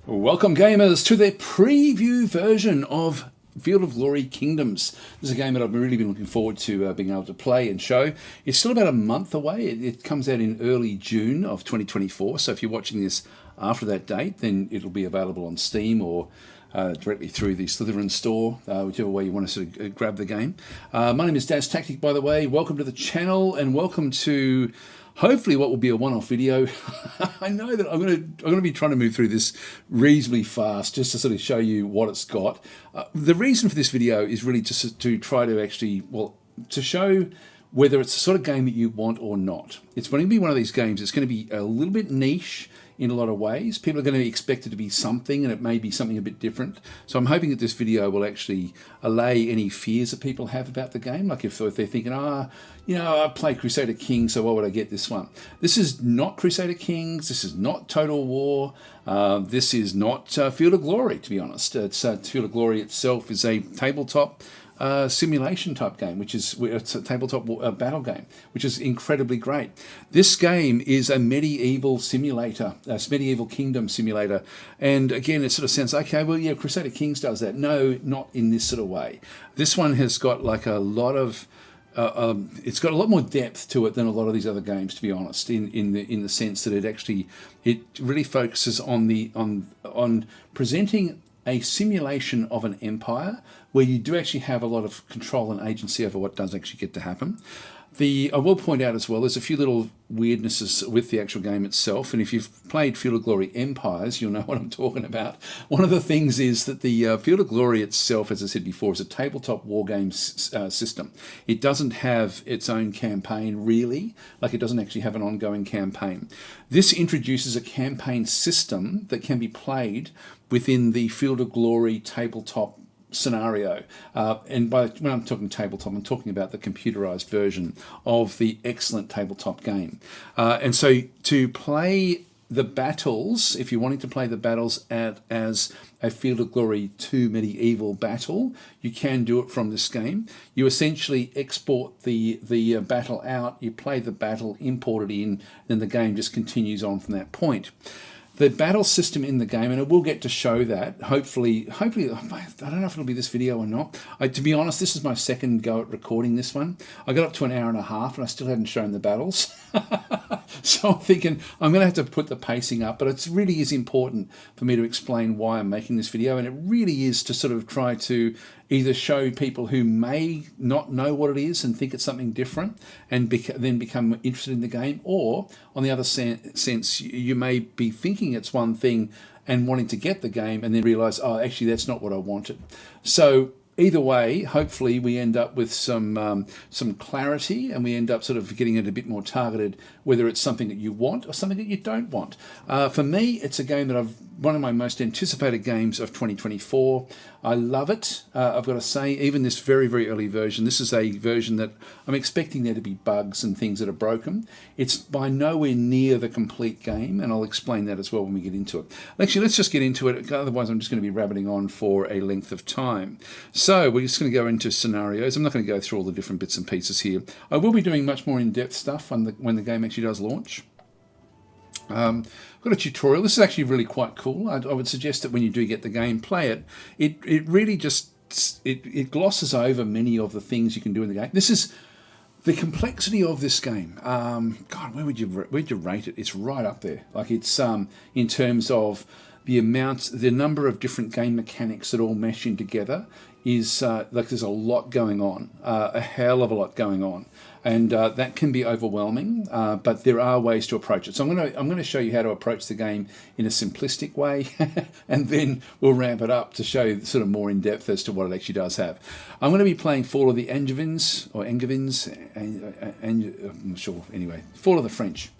Welcome gamers to the preview version of Field of Glory Kingdoms. This is a game that I've really been looking forward to being able to play and show. It's still about a month away. It comes out in early June of 2024, so if you're watching this after that date, then it'll be available on Steam or directly through the Slytherin store, whichever way you want to sort of grab the game. My name is DasTactic, by the way. Welcome to the channel and welcome to hopefully what will be a one-off video. I know that I'm going to be trying to move through this reasonably fast just to sort of show you what it's got. The reason for this video is really just to try to actually, well, to show whether it's the sort of game that you want or not. It's going to be one of these games that's going to be a little bit niche in a lot of ways. People are going to expect it to be something, and it may be something a bit different. So I'm hoping that this video will actually allay any fears that people have about the game. Like if they're thinking, you know, I play Crusader Kings, so why would I get this one? This is not Crusader Kings. This is not Total War. This is not Field of Glory, to be honest. It's Field of Glory itself is a tabletop simulation type game, which is it's a tabletop battle game, which is incredibly great. This game is a medieval simulator, a medieval kingdom simulator, and again, it sort of sounds okay. Well, yeah, Crusader Kings does that. No, not in this sort of way. This one has got like a lot of it's got a lot more depth to it than a lot of these other games, to be honest. In the sense that it really focuses on presenting a simulation of an empire where you do actually have a lot of control and agency over what does actually get to happen. I will point out as well, there's a few little weirdnesses with the actual game itself, and if you've played Field of Glory Empires, you'll know what I'm talking about. One of the things is that the Field of Glory itself, as I said before, is a tabletop war game system. It doesn't have its own campaign, really. Like, it doesn't actually have an ongoing campaign. This introduces a campaign system that can be played within the Field of Glory tabletop scenario, and when I'm talking tabletop, I'm talking about the computerized version of the excellent tabletop game. And so to play the battles, if you're wanting to play the battles as a Field of Glory 2 medieval battle, you can do it from this game. You essentially export the battle out, you play the battle, import it in, then the game just continues on from that point. The battle system in the game, and it will get to show that, hopefully, I don't know if it'll be this video or not. To be honest, this is my second go at recording this one. I got up to an hour and a half and I still hadn't shown the battles. So I'm thinking I'm going to have to put the pacing up, but it really is important for me to explain why I'm making this video, and it really is to sort of try to either show people who may not know what it is and think it's something different and then become interested in the game, or on the other sense, you may be thinking it's one thing and wanting to get the game and then realize, oh, actually that's not what I wanted. So either way, hopefully we end up with some clarity, and we end up sort of getting it a bit more targeted, whether it's something that you want or something that you don't want. For me, it's a game that one of my most anticipated games of 2024. I love it. I've got to say, even this very, very early version, this is a version that I'm expecting there to be bugs and things that are broken. It's by nowhere near the complete game, and I'll explain that as well when we get into it. Actually, let's just get into it, otherwise I'm just going to be rabbiting on for a length of time. So we're just going to go into scenarios. I'm not going to go through all the different bits and pieces here. I will be doing much more in-depth stuff when the game actually does launch. I've got a tutorial. This is actually really quite cool. I would suggest that when you do get the game, play it. It really just it glosses over many of the things you can do in the game. This is the complexity of this game. God, where'd you rate it? It's right up there. Like, it's in terms of the number of different game mechanics that all mesh in together is like there's a lot going on, a hell of a lot going on, and that can be overwhelming. But there are ways to approach it. So I'm going to show you how to approach the game in a simplistic way, and then we'll ramp it up to show sort of more in depth as to what it actually does have. I'm going to be playing Fall of the Angevins, and I'm not sure. Anyway, Fall of the French.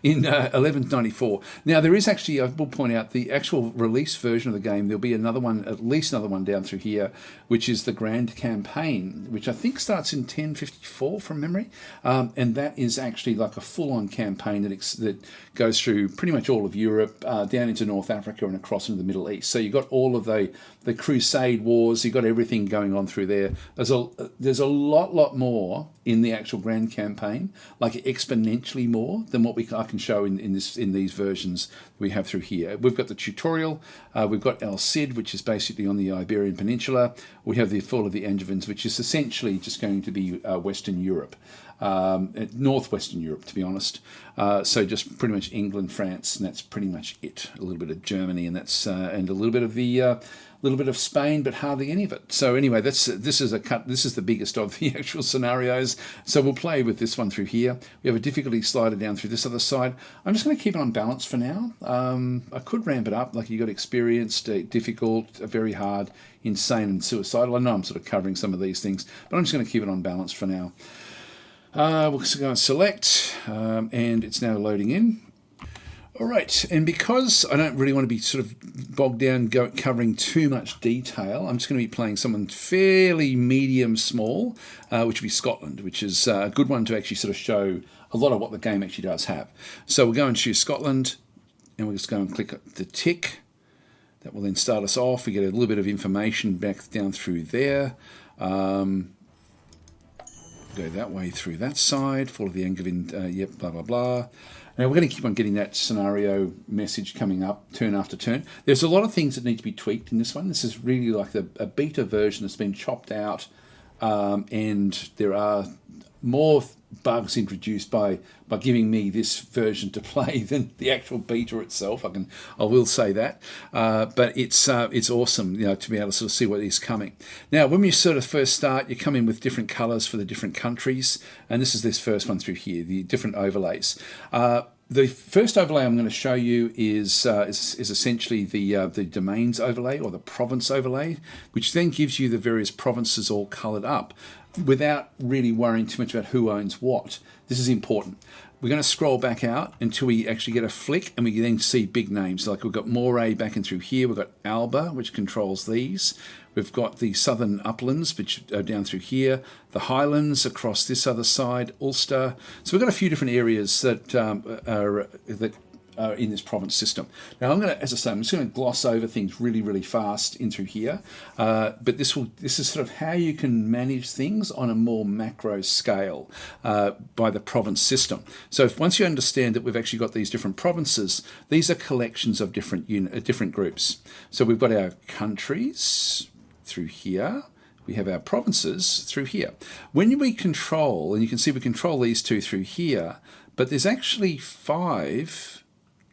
In 1194. Now, there is actually, I will point out, the actual release version of the game. There'll be another one, at least another one down through here, which is the Grand Campaign, which I think starts in 1054 from memory. And that is actually like a full-on campaign that goes through pretty much all of Europe, down into North Africa and across into the Middle East. So you've got all of the Crusade Wars, you've got everything going on through there. There's a lot more in the actual Grand Campaign, like exponentially more than what I can show in these versions we have through here. We've got the tutorial, we've got El Cid, which is basically on the Iberian Peninsula. We have the Fall of the Angevins, which is essentially just going to be Western Europe. Northwestern Europe, to be honest. So just pretty much England, France, and that's pretty much it. A little bit of Germany, and that's and a little bit of the little bit of Spain, but hardly any of it. So anyway, this is the biggest of the actual scenarios. So we'll play with this one through here. We have a difficulty slider down through this other side. I'm just going to keep it on balance for now. I could ramp it up, like you got experienced, difficult, very hard, insane, and suicidal. I know I'm sort of covering some of these things, but I'm just going to keep it on balance for now. We'll go and select, and it's now loading in. All right, and because I don't really want to be sort of bogged down covering too much detail, I'm just going to be playing someone fairly medium small, which would be Scotland, which is a good one to actually sort of show a lot of what the game actually does have. So we'll go and choose Scotland, and we'll just go and click the tick. That will then start us off. We get a little bit of information back down through there. Go that way through that side, Fall of the Angevin, yep, blah, blah, blah. Now we're going to keep on getting that scenario message coming up turn after turn. There's a lot of things that need to be tweaked in this one. This is really like a beta version that's been chopped out, and there are more bugs introduced by giving me this version to play than the actual beta itself. I will say that, but it's awesome, to be able to sort of see what is coming. Now, when you sort of first start, you come in with different colours for the different countries, and this is this first one through here, the different overlays. The first overlay I'm going to show you is essentially the domains overlay or the province overlay, which then gives you the various provinces all coloured up without really worrying too much about who owns what. This is important. We're going to scroll back out until we actually get a flick, and we then see big names. Like we've got Moray back in through here. We've got Alba, which controls these. We've got the southern uplands, which are down through here. The highlands across this other side, Ulster. So we've got a few different areas that are in this province system. Now I'm just going to gloss over things really, really fast in through here. But this is sort of how you can manage things on a more macro scale by the province system. So once you understand that we've actually got these different provinces, these are collections of different groups. So we've got our countries through here. We have our provinces through here. When we control, and you can see we control these two through here, but there's actually 5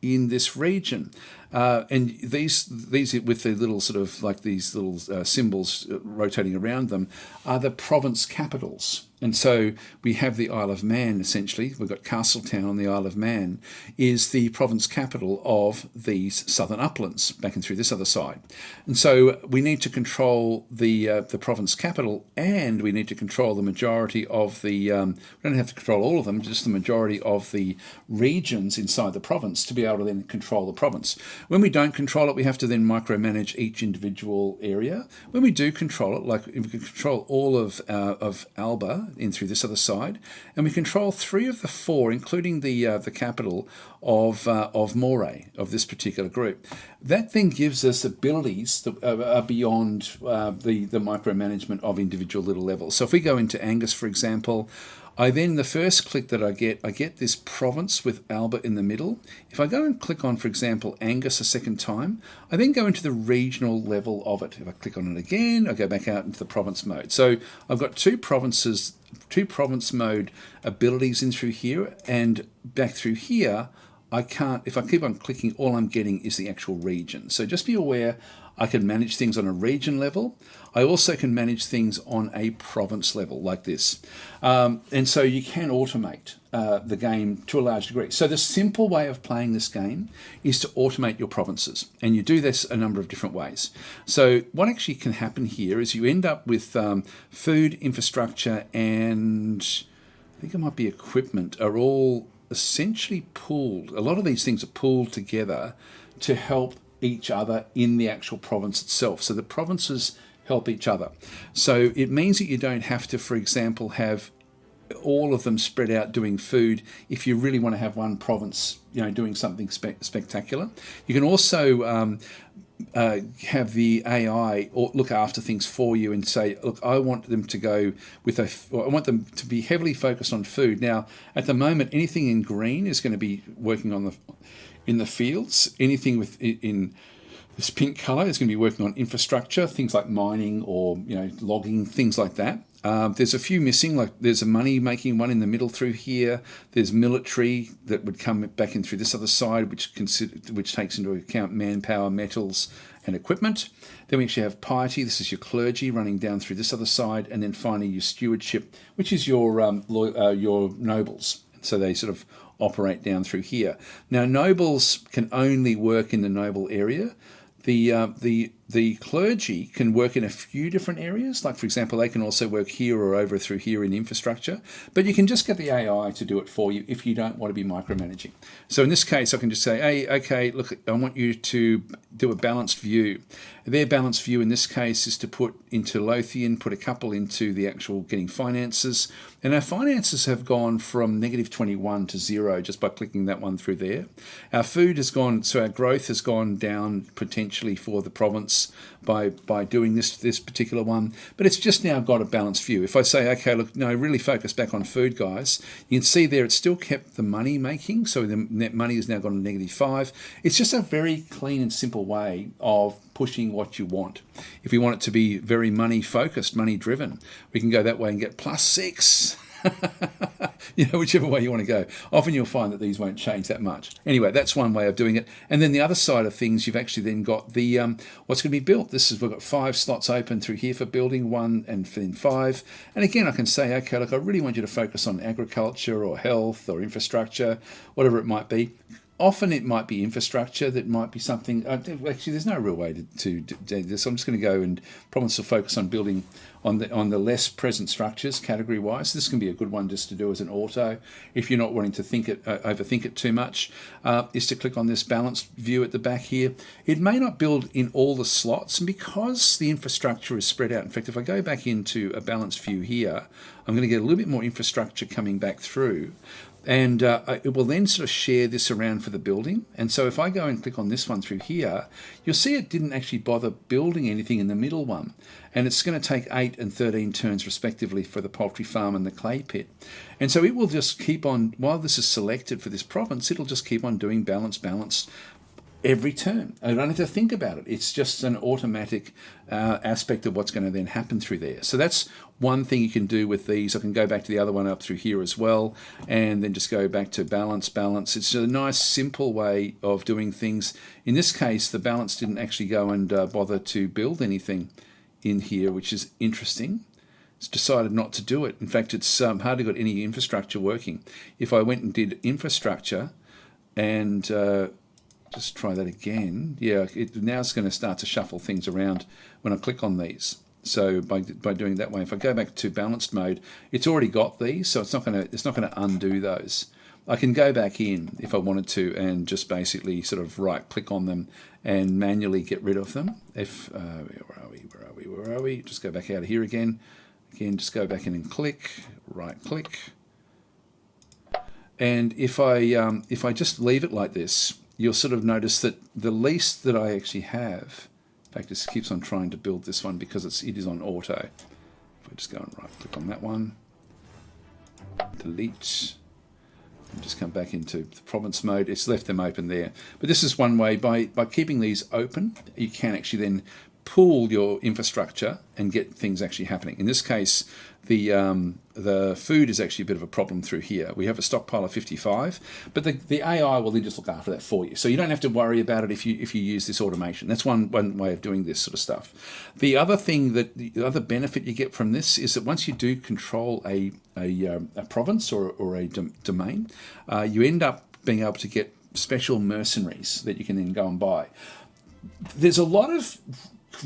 in this region, and these with the little sort of like these little symbols rotating around them are the province capitals. And so we have the Isle of Man, essentially. We've got Castletown on the Isle of Man, is the province capital of these southern uplands, back and through this other side. And so we need to control the province capital, and we need to control the majority of the, we don't have to control all of them, just the majority of the regions inside the province to be able to then control the province. When we don't control it, we have to then micromanage each individual area. When we do control it, like if we can control all of Alba, in through this other side, and we control 3 of the 4, including the capital of Moray, of this particular group. That then gives us abilities that are beyond the micromanagement of individual little levels. So if we go into Angus, for example, the first click that I get this province with Alba in the middle. If I go and click on, for example, Angus a second time, I then go into the regional level of it. If I click on it again, I go back out into the province mode. So I've got 2 province mode abilities in through here, and back through here, I can't, if I keep on clicking, all I'm getting is the actual region. So just be aware, I can manage things on a region level. I also can manage things on a province level like this. And so you can automate the game to a large degree. So the simple way of playing this game is to automate your provinces. And you do this a number of different ways. So what actually can happen here is you end up with food, infrastructure, and I think it might be equipment are all essentially pooled. A lot of these things are pooled together to help each other in the actual province itself. So the provinces help each other. So it means that you don't have to, for example, have all of them spread out doing food if you really want to have one province, doing something spectacular. You can also have the AI or look after things for you and say, look, I want them to go with I want them to be heavily focused on food. Now, at the moment, anything in green is going to be working on in the fields. Anything in this pink color is going to be working on infrastructure, things like mining or logging, things like that. There's a few missing, like there's a money-making one in the middle through here. There's military that would come back in through this other side, which takes into account manpower, metals, and equipment. Then we actually have piety. This is your clergy running down through this other side, and then finally your stewardship, which is your nobles. So they sort of operate down through here. Now, nobles can only work in the noble area. The clergy can work in a few different areas. Like, for example, they can also work here or over through here in infrastructure. But you can just get the AI to do it for you if you don't want to be micromanaging. So in this case, I can just say, hey, okay, look, I want you to do a balanced view. Their balanced view in this case is to put into Lothian, put a couple into the actual getting finances. And our finances have gone from -21 to 0 just by clicking that one through there. Our food has gone, so our growth has gone down potentially for the province by doing this particular one. But it's just now got a balanced view. If I say, okay, look, no, really focus back on food, guys, you can see there it's still kept the money making. So the net money has now gone to -5. It's just a very clean and simple way of pushing what you want. If we want it to be very money focused, money driven, we can go that way and get +6. Whichever way you want to go. Often you'll find that these won't change that much. Anyway, that's one way of doing it. And then the other side of things, you've actually then got the what's going to be built. We've got 5 slots open through here for building, 1 and then 5. And again, I can say, okay, look, I really want you to focus on agriculture or health or infrastructure, whatever it might be. Often it might be infrastructure, that might be something. Actually, there's no real way to do this. I'm just going to go and promise to focus on building on the less present structures category-wise. This can be a good one just to do as an auto if you're not wanting to overthink it too much. Is to click on this balanced view at the back here. It may not build in all the slots, and because the infrastructure is spread out. In fact, if I go back into a balanced view here, I'm going to get a little bit more infrastructure coming back through. And it will then sort of share this around for the building. And so if I go and click on this one through here, you'll see it didn't actually bother building anything in the middle one. And it's going to take 8 and 13 turns respectively for the poultry farm and the clay pit. And so it will just keep on, while this is selected for this province, it'll just keep on doing balance every turn. I don't have to think about it. It's just an automatic aspect of what's going to then happen through there. So that's one thing you can do with these. I can go back to the other one up through here as well, and then just go back to balance. It's a nice, simple way of doing things. In this case, the balance didn't actually go and bother to build anything in here, which is interesting. It's decided not to do it. In fact, it's hardly got any infrastructure working. If I went and did infrastructure and just try that again. Yeah, now it's going to start to shuffle things around when I click on these. So by doing it that way, if I go back to balanced mode, it's already got these, so it's not going to undo those. I can go back in if I wanted to and just basically sort of right click on them and manually get rid of them. Where are we? Just go back out of here again. Again, just go back in and click, right click. And if I just leave it like this, you'll sort of notice that the least that I actually have, in fact, this keeps on trying to build this one because it is on auto. If I just go and right click on that one, delete, and just come back into the province mode, it's left them open there. But this is one way, by keeping these open, you can actually then pool your infrastructure and get things actually happening. In this case, the food is actually a bit of a problem through here. We have a stockpile of 55, but the AI will then just look after that for you. So you don't have to worry about it if you use this automation. That's one way of doing this sort of stuff. The other benefit you get from this is that once you do control a province or a domain, you end up being able to get special mercenaries that you can then go and buy. There's a lot of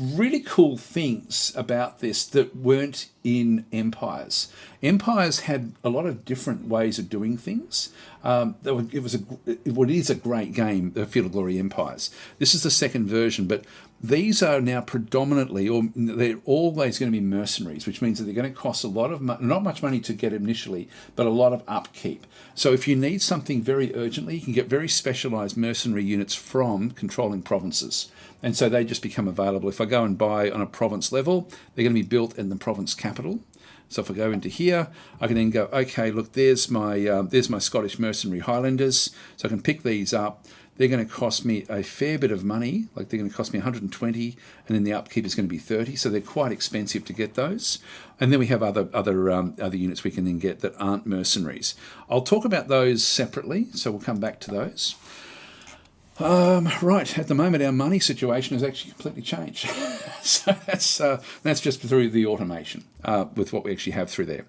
really cool things about this that weren't in Empires. Empires had a lot of different ways of doing things. It is a great game, the Field of Glory Empires. This is the second version, but these are now predominantly, or they're always going to be mercenaries, which means that they're going to cost a lot of money, not much money to get initially, but a lot of upkeep. So if you need something very urgently, you can get very specialised mercenary units from controlling provinces. And so they just become available. If I go and buy on a province level, they're going to be built in the province capital. So if I go into here, I can then go, okay, look, there's my Scottish Mercenary Highlanders. So I can pick these up. They're going to cost me a fair bit of money, like they're going to cost me 120, and then the upkeep is going to be 30. So they're quite expensive to get those. And then we have other units we can then get that aren't mercenaries. I'll talk about those separately, so we'll come back to those. Right, at the moment our money situation has actually completely changed. So that's just through the automation with what we actually have through there.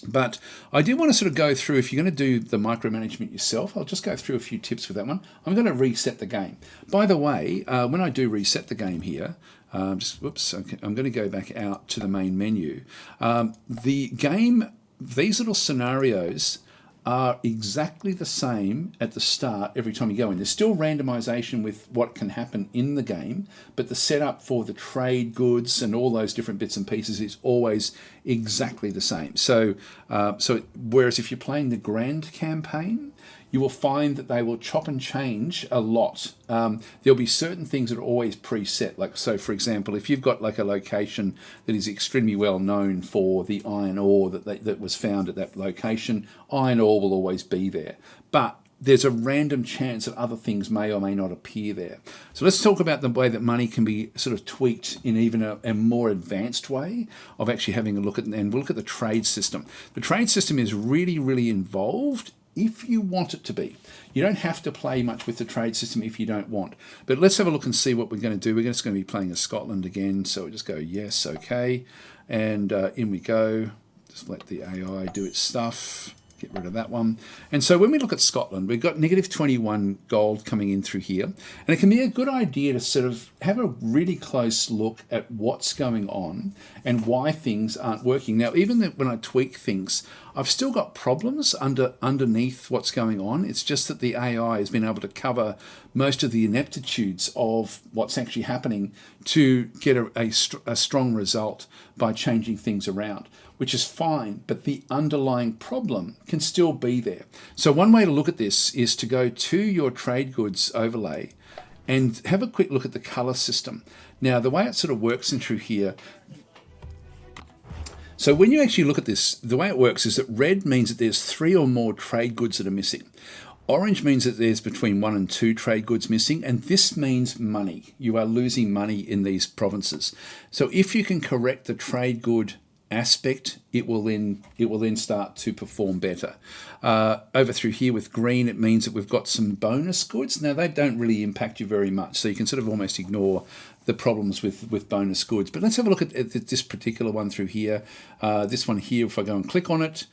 But I do want to sort of go through, if you're going to do the micromanagement yourself, I'll just go through a few tips with that one. I'm going to reset the game. By the way, when I do reset the game here, I'm going to go back out to the main menu. The game, these little scenarios are exactly the same at the start every time you go in. There's still randomization with what can happen in the game, but the setup for the trade goods and all those different bits and pieces is always exactly the same. So whereas if you're playing the grand campaign, you will find that they will chop and change a lot. There'll be certain things that are always preset. Like, so for example, if you've got like a location that is extremely well known for the iron ore that was found at that location, iron ore will always be there. But there's a random chance that other things may or may not appear there. So let's talk about the way that money can be sort of tweaked in even a more advanced way of actually having a look at, and we'll look at the trade system. The trade system is really, really involved if you want it to be. You don't have to play much with the trade system if you don't want. But let's have a look and see what we're going to do. We're just going to be playing as Scotland again. So we just go, yes, okay. And in we go. Just let the AI do its stuff. Get rid of that one. And so when we look at Scotland, we've got negative 21 gold coming in through here. And it can be a good idea to sort of have a really close look at what's going on and why things aren't working. Now, even when I tweak things, I've still got problems underneath what's going on. It's just that the AI has been able to cover most of the ineptitudes of what's actually happening to get a strong result by changing things around, which is fine, but the underlying problem can still be there. So one way to look at this is to go to your trade goods overlay and have a quick look at the color system. Now, the way it sort of works in through here, so when you actually look at this, the way it works is that red means that there's 3 or more trade goods that are missing. Orange means that there's between 1 and 2 trade goods missing, and this means money. You are losing money in these provinces. So if you can correct the trade good aspect, it will then start to perform better. Over through here with green, it means that we've got some bonus goods. Now, they don't really impact you very much, so you can sort of almost ignore the problems with bonus goods. But let's have a look at this particular one through here. This one here, if I go and click on it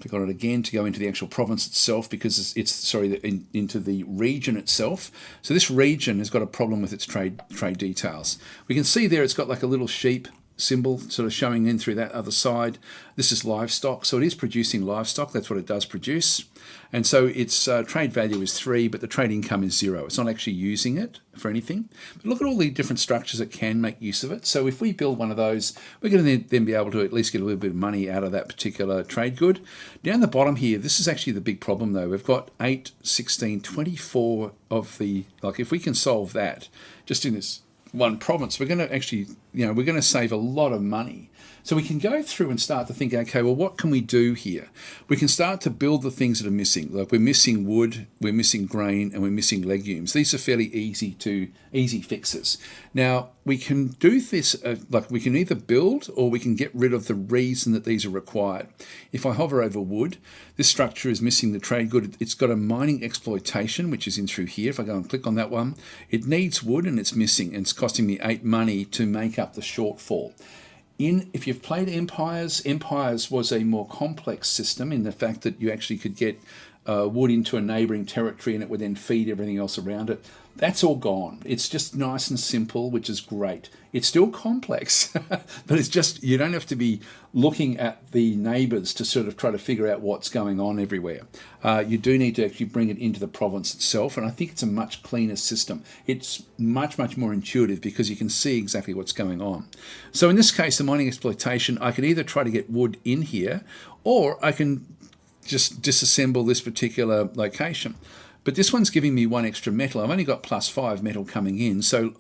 again to go into the actual province itself, because into the region itself. So this region has got a problem with its trade details. We can see there it's got like a little sheep symbol sort of showing in through that other side. This is livestock, so it is producing livestock. That's what it does produce. And so its trade value is 3, but the trade income is 0. It's not actually using it for anything. But look at all the different structures that can make use of it. So if we build one of those, we're going to then be able to at least get a little bit of money out of that particular trade good. Down the bottom here, this is actually the big problem though. We've got 8, 16, 24 of the, like if we can solve that, just in this one province, we're going to actually, we're going to save a lot of money. So we can go through and start to think, okay, well, what can we do here? We can start to build the things that are missing. Like we're missing wood, we're missing grain, and we're missing legumes. These are fairly easy fixes. Now, we can do this, like we can either build or we can get rid of the reason that these are required. If I hover over wood, this structure is missing the trade good. It's got a mining exploitation, which is in through here. If I go and click on that one, it needs wood and it's missing, and it's costing me 8 money to make up the shortfall. If you've played Empires was a more complex system in the fact that you actually could get wood into a neighbouring territory and it would then feed everything else around it. That's all gone. It's just nice and simple, which is great. It's still complex, but it's just, you don't have to be looking at the neighbours to sort of try to figure out what's going on everywhere. You do need to actually bring it into the province itself, and I think it's a much cleaner system. It's much, much more intuitive because you can see exactly what's going on. So in this case, the mining exploitation, I could either try to get wood in here, or I can just disassemble this particular location. But this one's giving me 1 extra metal. I've only got +5 metal coming in, so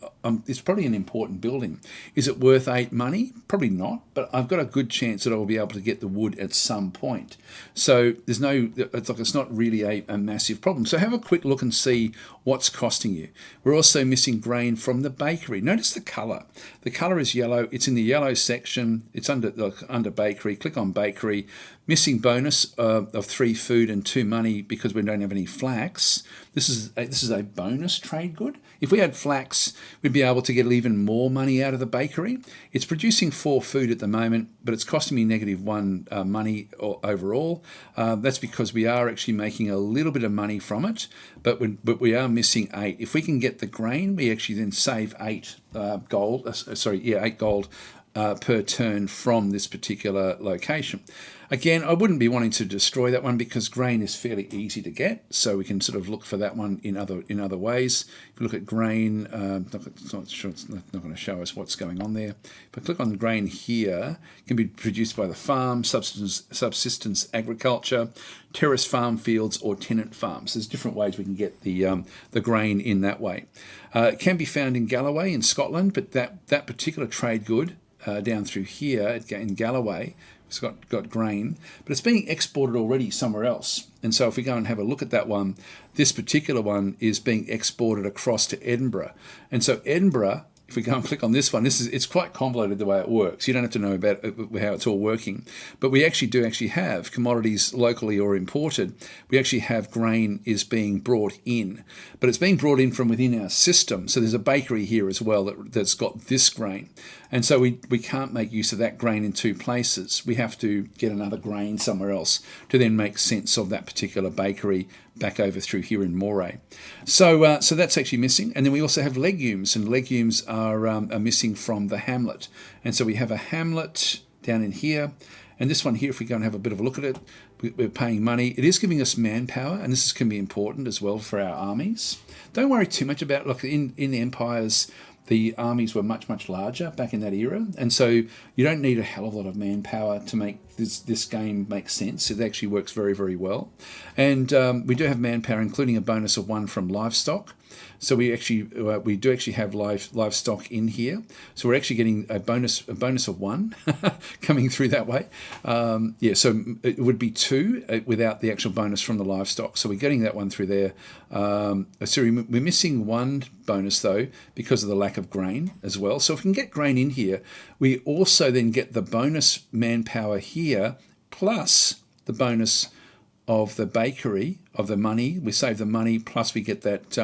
it's probably an important building. Is it worth 8 money? Probably not, but I've got a good chance that I will be able to get the wood at some point. So it's not really a massive problem. So have a quick look and see what's costing you. We're also missing grain from the bakery. Notice the colour. The colour is yellow. It's in the yellow section. It's under bakery. Click on bakery. Missing bonus of 3 food and 2 money because we don't have any flax. This is a bonus trade good. If we had flax, we'd be able to get even more money out of the bakery. It's producing 4 food at the moment, but it's costing me -1 money overall. That's because we are actually making a little bit of money from it, but we are missing 8. If we can get the grain, we actually then save 8 gold. 8 gold per turn from this particular location. Again, I wouldn't be wanting to destroy that one because grain is fairly easy to get, so we can sort of look for that one in other ways. If you look at grain, it's not going to show us what's going on there. If I click on the grain here, it can be produced by the farm, subsistence agriculture, terrace farm fields, or tenant farms. There's different ways we can get the grain in that way. It can be found in Galloway in Scotland, but that particular trade good down through here in Galloway, it's got grain, but it's being exported already somewhere else. And so if we go and have a look at that one, this particular one is being exported across to Edinburgh. And so Edinburgh, if we go and click on this one, it's quite convoluted the way it works. You don't have to know about how it's all working. But we do have commodities locally or imported. We actually have grain is being brought in. But it's being brought in from within our system. So there's a bakery here as well that's got this grain. And so we can't make use of that grain in 2 places. We have to get another grain somewhere else to then make sense of that particular bakery back over through here in Moray. So that's actually missing. And then we also have legumes, and legumes are missing from the hamlet. And so we have a hamlet down in here. And this one here, if we go and have a bit of a look at it, we're paying money. It is giving us manpower, and this can be important as well for our armies. Don't worry too much about, look, in the empires, the armies were much, much larger back in that era. And so you don't need a hell of a lot of manpower to make this game make sense. It actually works very, very well. And we do have manpower, including a bonus of 1 from livestock. So we do actually have livestock in here. So we're actually getting a bonus of 1 coming through that way. So it would be 2 without the actual bonus from the livestock. So we're getting that one through there. So we're missing 1 bonus though because of the lack of grain as well. So if we can get grain in here, we also then get the bonus manpower here plus the bonus of the bakery, of the money. We save the money, plus we get that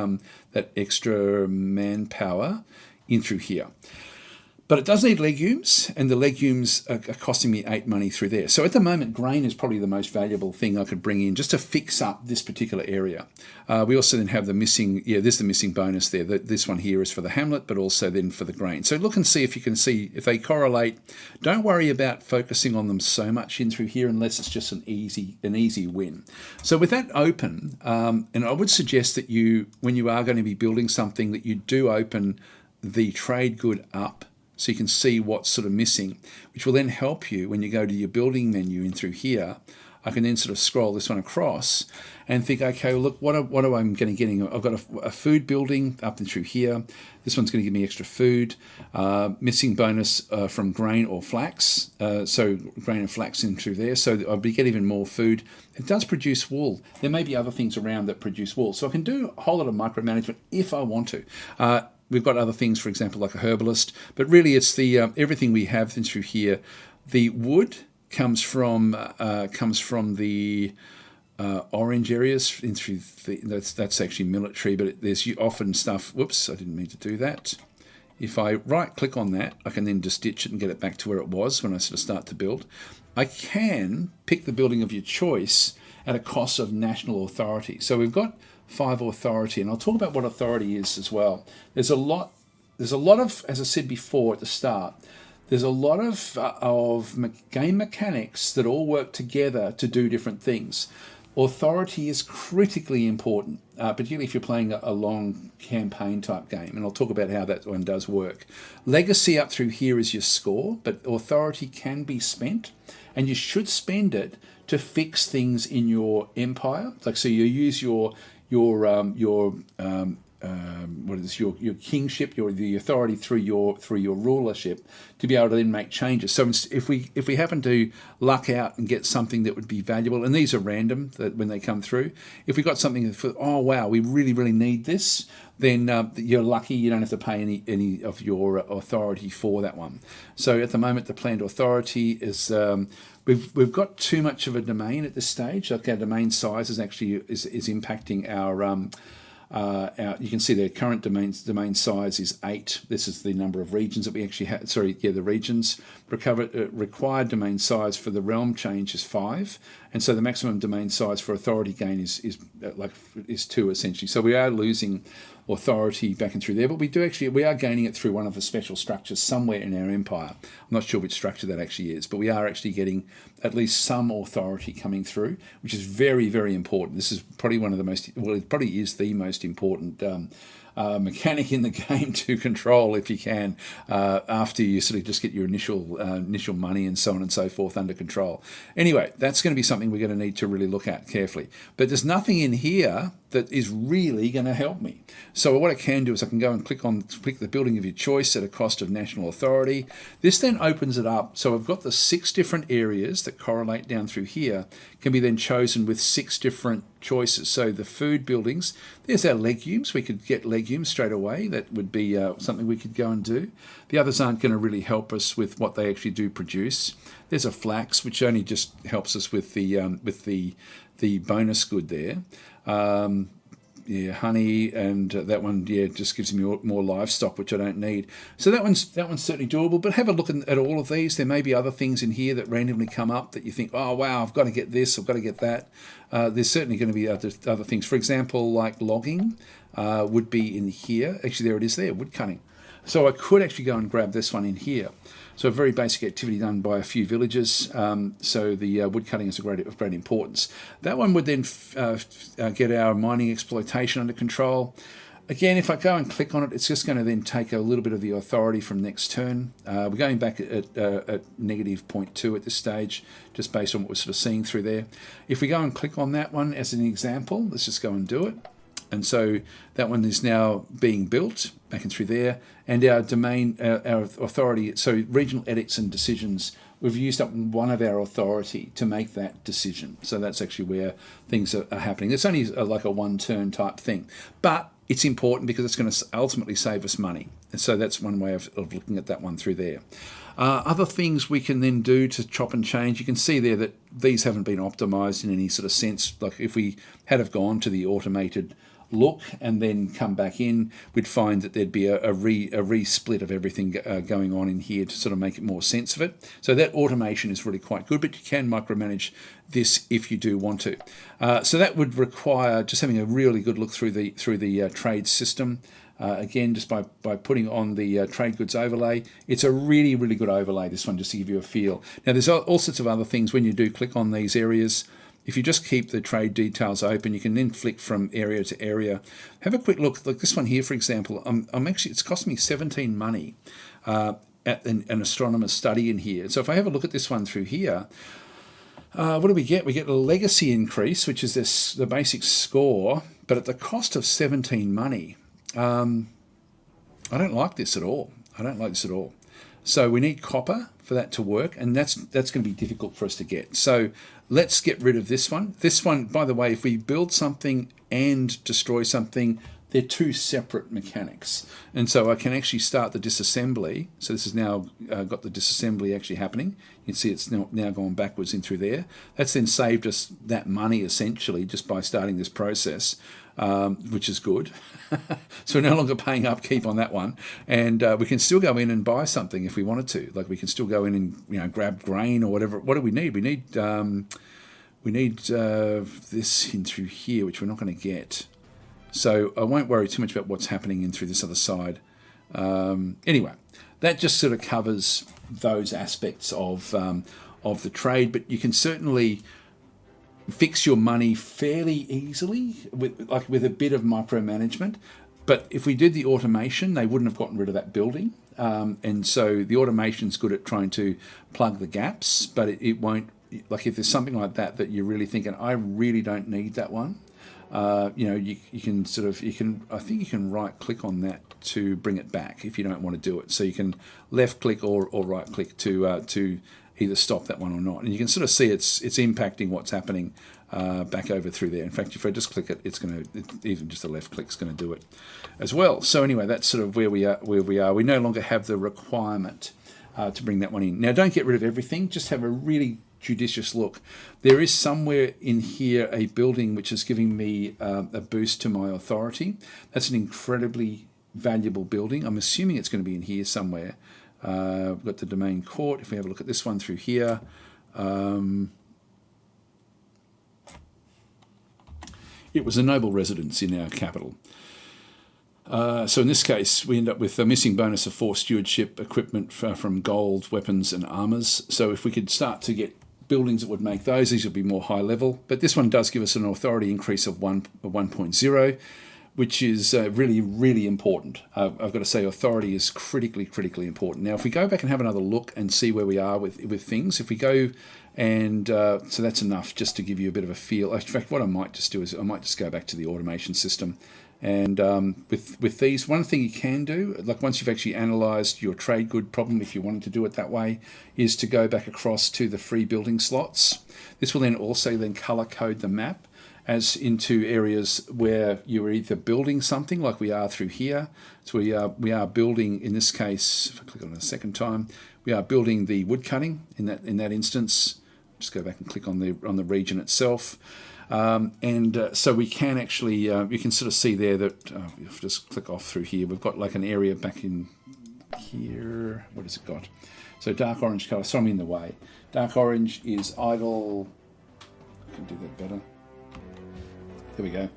extra manpower in through here. But it does need legumes, and the legumes are costing me 8 money through there. So at the moment, grain is probably the most valuable thing I could bring in just to fix up this particular area. We also then have the missing, there's the missing bonus there. This one here is for the hamlet, but also then for the grain. So look and see if you can see if they correlate. Don't worry about focusing on them so much in through here unless it's just an easy win. So with that open, and I would suggest that when you are going to be building something, that you do open the trade good up, so you can see what's sort of missing, which will then help you when you go to your building menu in through here. I can then sort of scroll this one across and think, okay, well, look, what am I going to get? I've got a food building up and through here. This one's going to give me extra food. Missing bonus from grain or flax. So grain and flax in through there. So I'll get even more food. It does produce wool. There may be other things around that produce wool. So I can do a whole lot of micromanagement if I want to. We've got other things, for example, like a herbalist, but really it's the everything we have through here. The wood comes from the orange areas in through that's actually military, but there's often stuff. Whoops, I didn't mean to do that. If I right-click on that, I can then just ditch it and get it back to where it was when I sort of start to build. I can pick the building of your choice at a cost of national authority. So we've got 5 authority, and I'll talk about what authority is as well. There's a lot of, as I said before at the start, there's a lot of game mechanics that all work together to do different things. Authority is critically important, particularly if you're playing a long campaign type game, and I'll talk about how that one does work. Legacy up through here is your score, but authority can be spent, and you should spend it to fix things in your empire. Like, so you use your kingship, the authority through your rulership to be able to then make changes. So if we happen to luck out and get something that would be valuable, and these are random when they come through, if we got something for, oh wow, we really need this, then you're lucky. You don't have to pay any of your authority for that one. So at the moment, the planned authority is we've got too much of a domain at this stage. Like our domain size is actually is impacting our you can see the current domain size is 8. This is the number of regions that we actually have. The regions. Required domain size for the realm change is 5, and so the maximum domain size for authority gain is 2 essentially. So we are losing authority back and through there, but we are gaining it through one of the special structures somewhere in our empire. I'm not sure which structure that actually is, but we are actually getting at least some authority coming through, which is very, very important. This is probably one of the most, well, it probably is the most important mechanic in the game to control if you can, after you sort of just get your initial money and so on and so forth under control. Anyway, that's going to be something we're going to need to really look at carefully. But there's nothing in here that is really going to help me. So what I can do is I can go and click the building of your choice at a cost of national authority. This then opens it up. So I've got the 6 different areas that correlate down through here, can be then chosen with 6 different choices. So the food buildings, there's our legumes. We could get legumes straight away. That would be something we could go and do. The others aren't going to really help us with what they actually do produce. There's a flax, which only just helps us with the bonus good there. Honey, and that one, just gives me more livestock, which I don't need. So that one's certainly doable. But have a look at all of these. There may be other things in here that randomly come up that you think, oh wow, I've got to get this, I've got to get that. There's certainly going to be other things. For example, like logging would be in here. Actually, there it is there, wood cutting. So I could actually go and grab this one in here. So a very basic activity done by a few villagers. So the wood cutting is of great importance. That one would then get our mining exploitation under control. Again, if I go and click on it, it's just going to then take a little bit of the authority from next turn. We're going back at negative 0.2 at this stage, just based on what we're sort of seeing through there. If we go and click on that one as an example, let's just go and do it. And so that one is now being built back and through there. And our domain, our authority, so regional edits and decisions, we've used up one of our authority to make that decision. So that's actually where things are happening. It's only like a one-turn type thing. But it's important because it's going to ultimately save us money. And so that's one way of looking at that one through there. Other things we can then do to chop and change, you can see there that these haven't been optimized in any sort of sense. Like if we had have gone to the automated look and then come back in, we'd find that there'd be a re-split of everything going on in here to sort of make it more sense of it. So that automation is really quite good, but you can micromanage this if you do want to. So that would require just having a really good look through the trade system. Again, just by putting on the trade goods overlay. It's a really, really good overlay, this one, just to give you a feel. Now, there's all sorts of other things when you do click on these areas. If you just keep the trade details open, you can then flick from area to area. Have a quick look. Like this one here, for example, it's cost me 17 money at an astronomer's study in here. So if I have a look at this one through here, what do we get? We get a legacy increase, which is the basic score, but at the cost of 17 money. I don't like this at all. So we need copper for that to work, and that's going to be difficult for us to get. So let's get rid of this one. This one, by the way, if we build something and destroy something, they're 2 separate mechanics. And so I can actually start the disassembly. So this has now got the disassembly actually happening. You can see it's now gone backwards in through there. That's then saved us that money essentially just by starting this process, which is good. So we're no longer paying upkeep on that one. And we can still go in and buy something if we wanted to. Like we can still go in and grab grain or whatever. What do we need? We we need this in through here, which we're not going to get. So I won't worry too much about what's happening in through this other side. Anyway, that just sort of covers those aspects of the trade, but you can certainly fix your money fairly easily with a bit of micromanagement. But if we did the automation, they wouldn't have gotten rid of that building. And so the automation's good at trying to plug the gaps, but it won't, like if there's something like that that you're really thinking, I really don't need that one, you can I think you can right click on that to bring it back if you don't want to do it. So you can left click or right click to either stop that one or not. And you can sort of see it's impacting what's happening back over through there. In fact, if I just click it, even just a left click's going to do it as well. So anyway, that's sort of where we are. We no longer have the requirement to bring that one in. Now, don't get rid of everything. Just have a really judicious look. There is somewhere in here a building which is giving me a boost to my authority. That's an incredibly valuable building. I'm assuming it's going to be in here somewhere. We've got the domain court. If we have a look at this one through here, it was a noble residence in our capital. So in this case, we end up with a missing bonus of 4 stewardship equipment from gold, weapons, and armors. So if we could start to get buildings that would make these would be more high level. But this one does give us an authority increase of 1.0, which is really, really important. I've got to say authority is critically important. Now, if we go back and have another look and see where we are with things, if we go and so that's enough just to give you a bit of a feel. In fact, what I might just do is I might just go back to the automation system. And with these, one thing you can do, like once you've actually analysed your trade good problem, if you wanted to do it that way, is to go back across to the free building slots. This will then also colour code the map as into areas where you're either building something like we are through here. So we are building, in this case, if I click on it a second time, we are building the wood cutting in that instance. Just go back and click on the region itself. So we can actually, you can sort of see there that, if I just click off through here, we've got like an area back in here. What has it got? So dark orange colour, so I'm in the way. Dark orange is idle. I can do that better. There we go.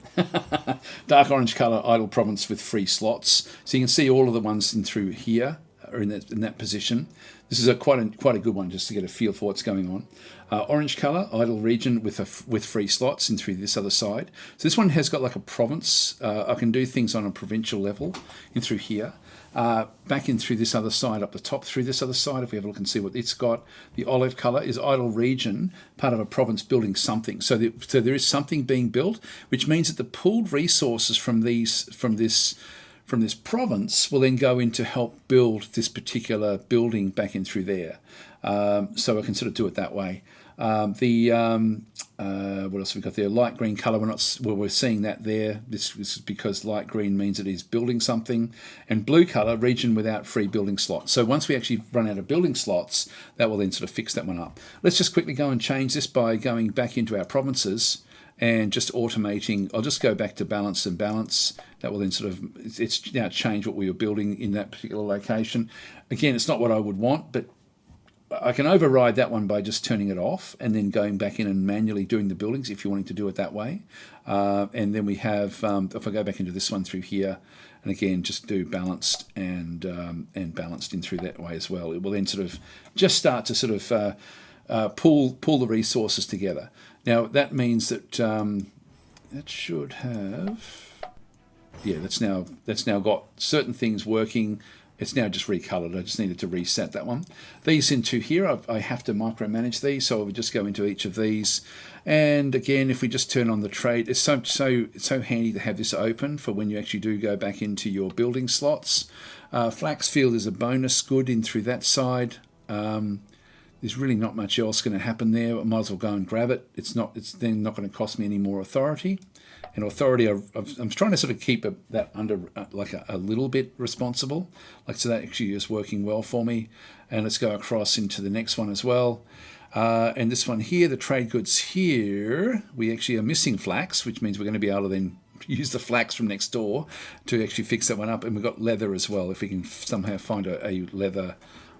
Dark orange colour, idle province with free slots. So you can see all of the ones in through here are in that position. This is quite a good one just to get a feel for what's going on. Orange colour, idle region with free slots in through this other side. So this one has got like a province. I can do things on a provincial level in through here. Back in through this other side, up the top through this other side, if we have a look and see what it's got. The olive colour is idle region, part of a province building something. So there is something being built, which means that the pooled resources from this province will then go in to help build this particular building back in through there. So I can sort of do it that way. What else have we got there? Light green colour, we're seeing that there. This is because light green means it is building something. And blue colour, region without free building slots. So once we actually run out of building slots, that will then sort of fix that one up. Let's just quickly go and change this by going back into our provinces and just automating. I'll just go back to balance and balance. That will then sort of, it's now change what we were building in that particular location. Again, it's not what I would want, but I can override that one by just turning it off and then going back in and manually doing the buildings if you're wanting to do it that way. And then we have, if I go back into this one through here, and again, just do balanced and balanced in through that way as well. It will then sort of just start to sort of pull the resources together. Now that means that that should have, yeah, that's now got certain things working. It's now just recolored. I just needed to reset that one. These into here, I have to micromanage these, so I would just go into each of these. And again, if we just turn on the trade, it's so handy to have this open for when you actually do go back into your building slots. Flax field is a bonus good in through that side. There's really not much else going to happen there. I might as well go and grab it. It's then not going to cost me any more authority. And authority, I'm trying to sort of keep that under like a little bit responsible. Like, so that actually is working well for me. And let's go across into the next one as well. And this one here, the trade goods here, we actually are missing flax, which means we're going to be able to then use the flax from next door to actually fix that one up. And we've got leather as well, if we can somehow find a leather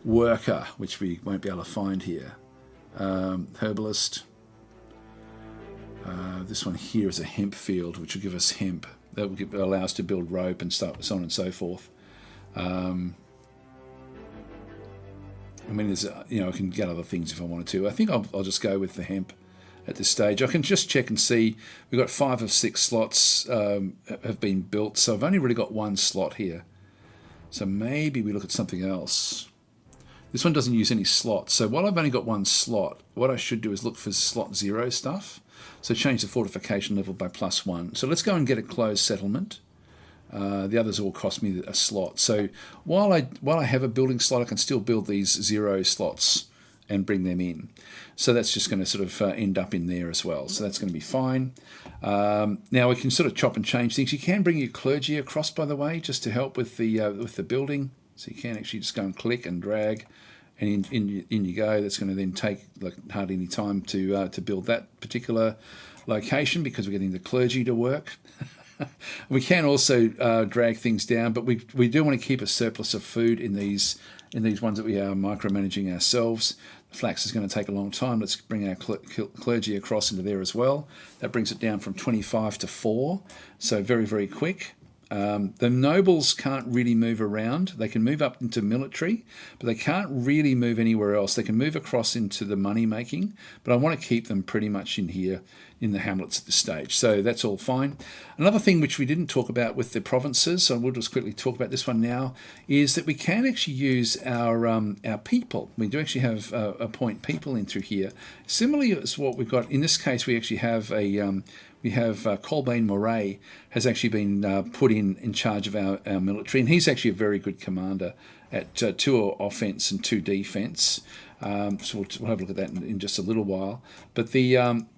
worker, which we won't be able to find here. Herbalist. This one here is a hemp field, which will give us hemp. That will allow us to build rope and stuff, so on and so forth. I mean, there's, I can get other things if I wanted to. I think I'll just go with the hemp at this stage. I can just check and see. We've got 5 of 6 slots have been built, so I've only really got 1 slot here. So maybe we look at something else. This one doesn't use any slots, so while I've only got 1 slot, what I should do is look for slot 0 stuff. So change the fortification level by +1. So let's go and get a closed settlement. The others all cost me a slot. So while I have a building slot, I can still build these 0 slots and bring them in. So that's just going to sort of end up in there as well. So that's going to be fine. Now we can sort of chop and change things. You can bring your clergy across, by the way, just to help with the building. So you can actually just go and click and drag, and in you go. That's going to then take like hardly any time to build that particular location, because we're getting the clergy to work. We can also drag things down, but we do want to keep a surplus of food in these ones that we are micromanaging ourselves. The flax is going to take a long time. Let's bring our clergy across into there as well. That brings it down from 25 to 4, so very, very quick. The nobles can't really move around. They can move up into military, but they can't really move anywhere else. They can move across into the money making, but I want to keep them pretty much in here in the hamlets at this stage. So that's all fine. Another thing which we didn't talk about with the provinces, so we'll just quickly talk about this one now, is that we can actually use our people. We do actually have appoint people in through here. Similarly as what we've got in this case, we actually have Colbane Moray has actually been put in charge of our military, and he's actually a very good commander at 2 offense and 2 defense. So we'll have a look at that in just a little while. But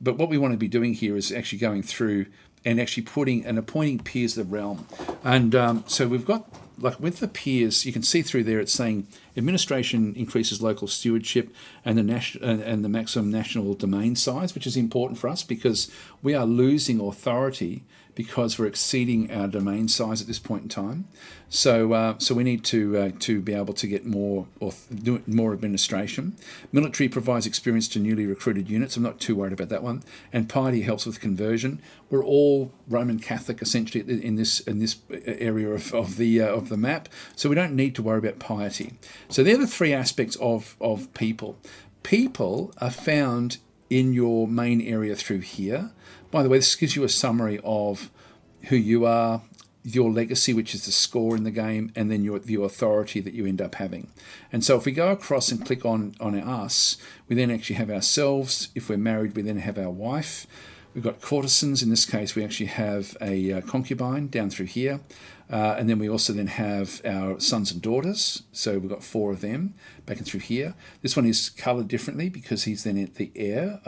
what we want to be doing here is actually going through and actually appointing peers of the realm. And so we've got, like with the peers, you can see through there it's saying administration increases local stewardship and the maximum national domain size, which is important for us because we are losing authority because we're exceeding our domain size at this point in time. So we need to be able to get more administration. Military provides experience to newly recruited units. I'm not too worried about that one. And piety helps with conversion. We're all Roman Catholic essentially in this area of the map, so we don't need to worry about piety. So they're the 3 aspects of people. People are found in your main area through here. By the way, this gives you a summary of who you are, your legacy, which is the score in the game, and then your authority that you end up having. And so if we go across and click on us, we then actually have ourselves. If we're married, we then have our wife. We've got courtesans. In this case, we actually have a concubine down through here. And then we also then have our sons and daughters. So we've got 4 of them back and through here. This one is coloured differently because he's then the heir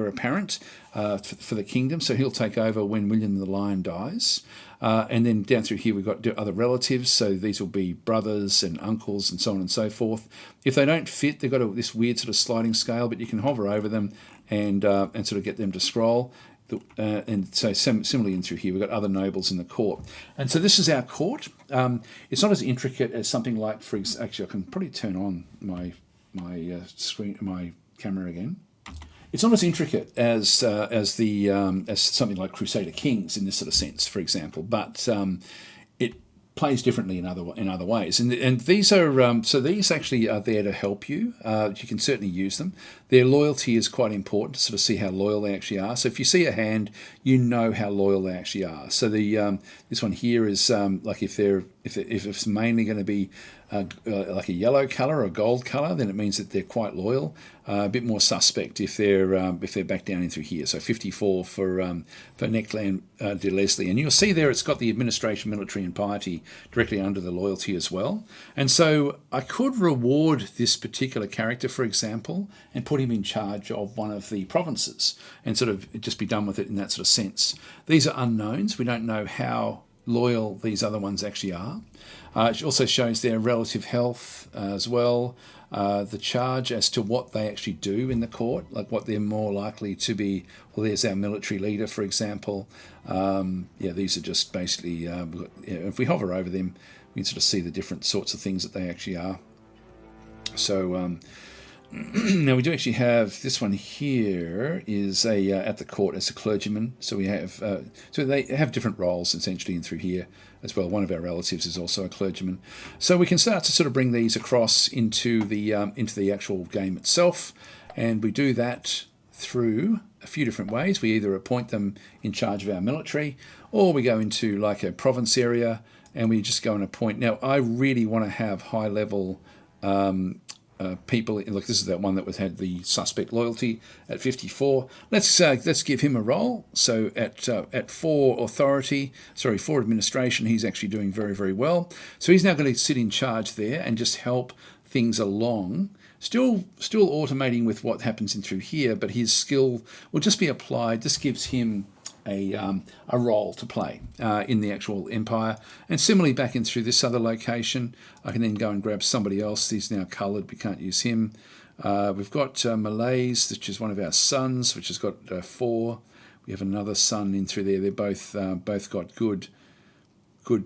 apparent for the kingdom. So he'll take over when William the Lion dies. And then down through here we've got other relatives. So these will be brothers and uncles and so on and so forth. If they don't fit, they've got this weird sort of sliding scale, but you can hover over them and sort of get them to scroll. And so similarly in through here, we've got other nobles in the court. And so this is our court. It's not as intricate as something like, actually, I can probably turn on my camera again. It's not as intricate as something like Crusader Kings in this sort of sense, for example, but it plays differently in other ways. And these are so these actually are there to help you. You can certainly use them. Their loyalty is quite important to sort of see how loyal they actually are. So if you see a hand, you know how loyal they actually are. So this one here is like if it's mainly going to be like a yellow colour or a gold colour, then it means that they're quite loyal. A bit more suspect if they're back down in through here. So 54 for Neckland de Leslie, and you'll see there it's got the administration, military, and piety directly under the loyalty as well. And so I could reward this particular character, for example, and put him in charge of one of the provinces, and sort of just be done with it in that sort of sense. These are unknowns. We don't know how loyal these other ones actually are. It also shows their relative health as well, the charge as to what they actually do in the court, like what they're more likely to be. Well, there's our military leader, for example. These are just basically, if we hover over them, we can sort of see the different sorts of things that they actually are. So Now we do actually have this one here is a at the court as a clergyman. So we have so they have different roles essentially in through here as well. One of our relatives is also a clergyman. So we can start to sort of bring these across into the actual game itself, and we do that through a few different ways. We either appoint them in charge of our military, or we go into like a province area and we just go and appoint. Now I really want to have high level people. Look, this is that one that had the suspect loyalty at 54. Let's give him a role. So at 4 authority, sorry, 4 administration, he's actually doing very, very well. So he's now going to sit in charge there and just help things along. Still automating with what happens in through here, but his skill will just be applied. This gives him a role to play in the actual empire. And similarly back in through this other location, I can then go and grab somebody else. He's now coloured, we can't use him. We've got Malays, which is one of our sons, which has got 4. We have another son in through there. They're both got good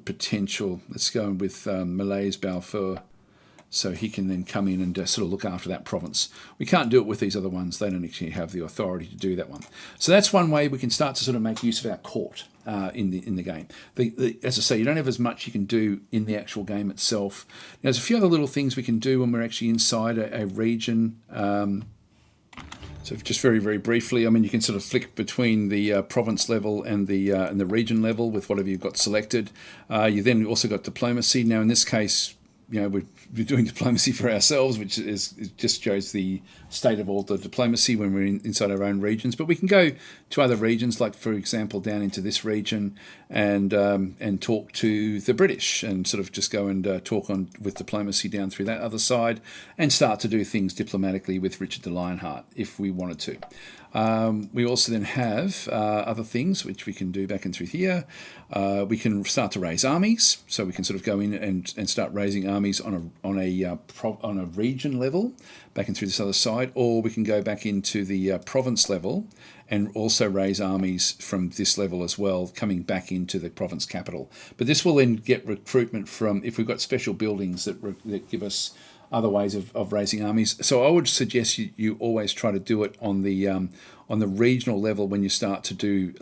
potential. Let's go with Malays Balfour. So he can then come in and sort of look after that province. We can't do it with these other ones. They don't actually have the authority to do that one. So that's one way we can start to sort of make use of our court in the game. As I say, you don't have as much you can do in the actual game itself. Now, there's a few other little things we can do when we're actually inside a region. So just very, very briefly, I mean, you can sort of flick between the province level and the region level with whatever you've got selected. You then also got diplomacy. Now, in this case, we're doing diplomacy for ourselves, which it just shows the state of all the diplomacy when we're inside our own regions. But we can go to other regions, like for example down into this region, and talk to the British, and sort of just go and talk with diplomacy down through that other side, and start to do things diplomatically with Richard the Lionheart if we wanted to. We also then have other things which we can do back in through here. We can start to raise armies, so we can sort of go in and start raising armies on a region level back in through this other side, or we can go back into the province level and also raise armies from this level as well, coming back into the province capital. But this will then get recruitment from, if we've got special buildings that give us other ways of raising armies. So I would suggest you always try to do it on the regional level when you start to do,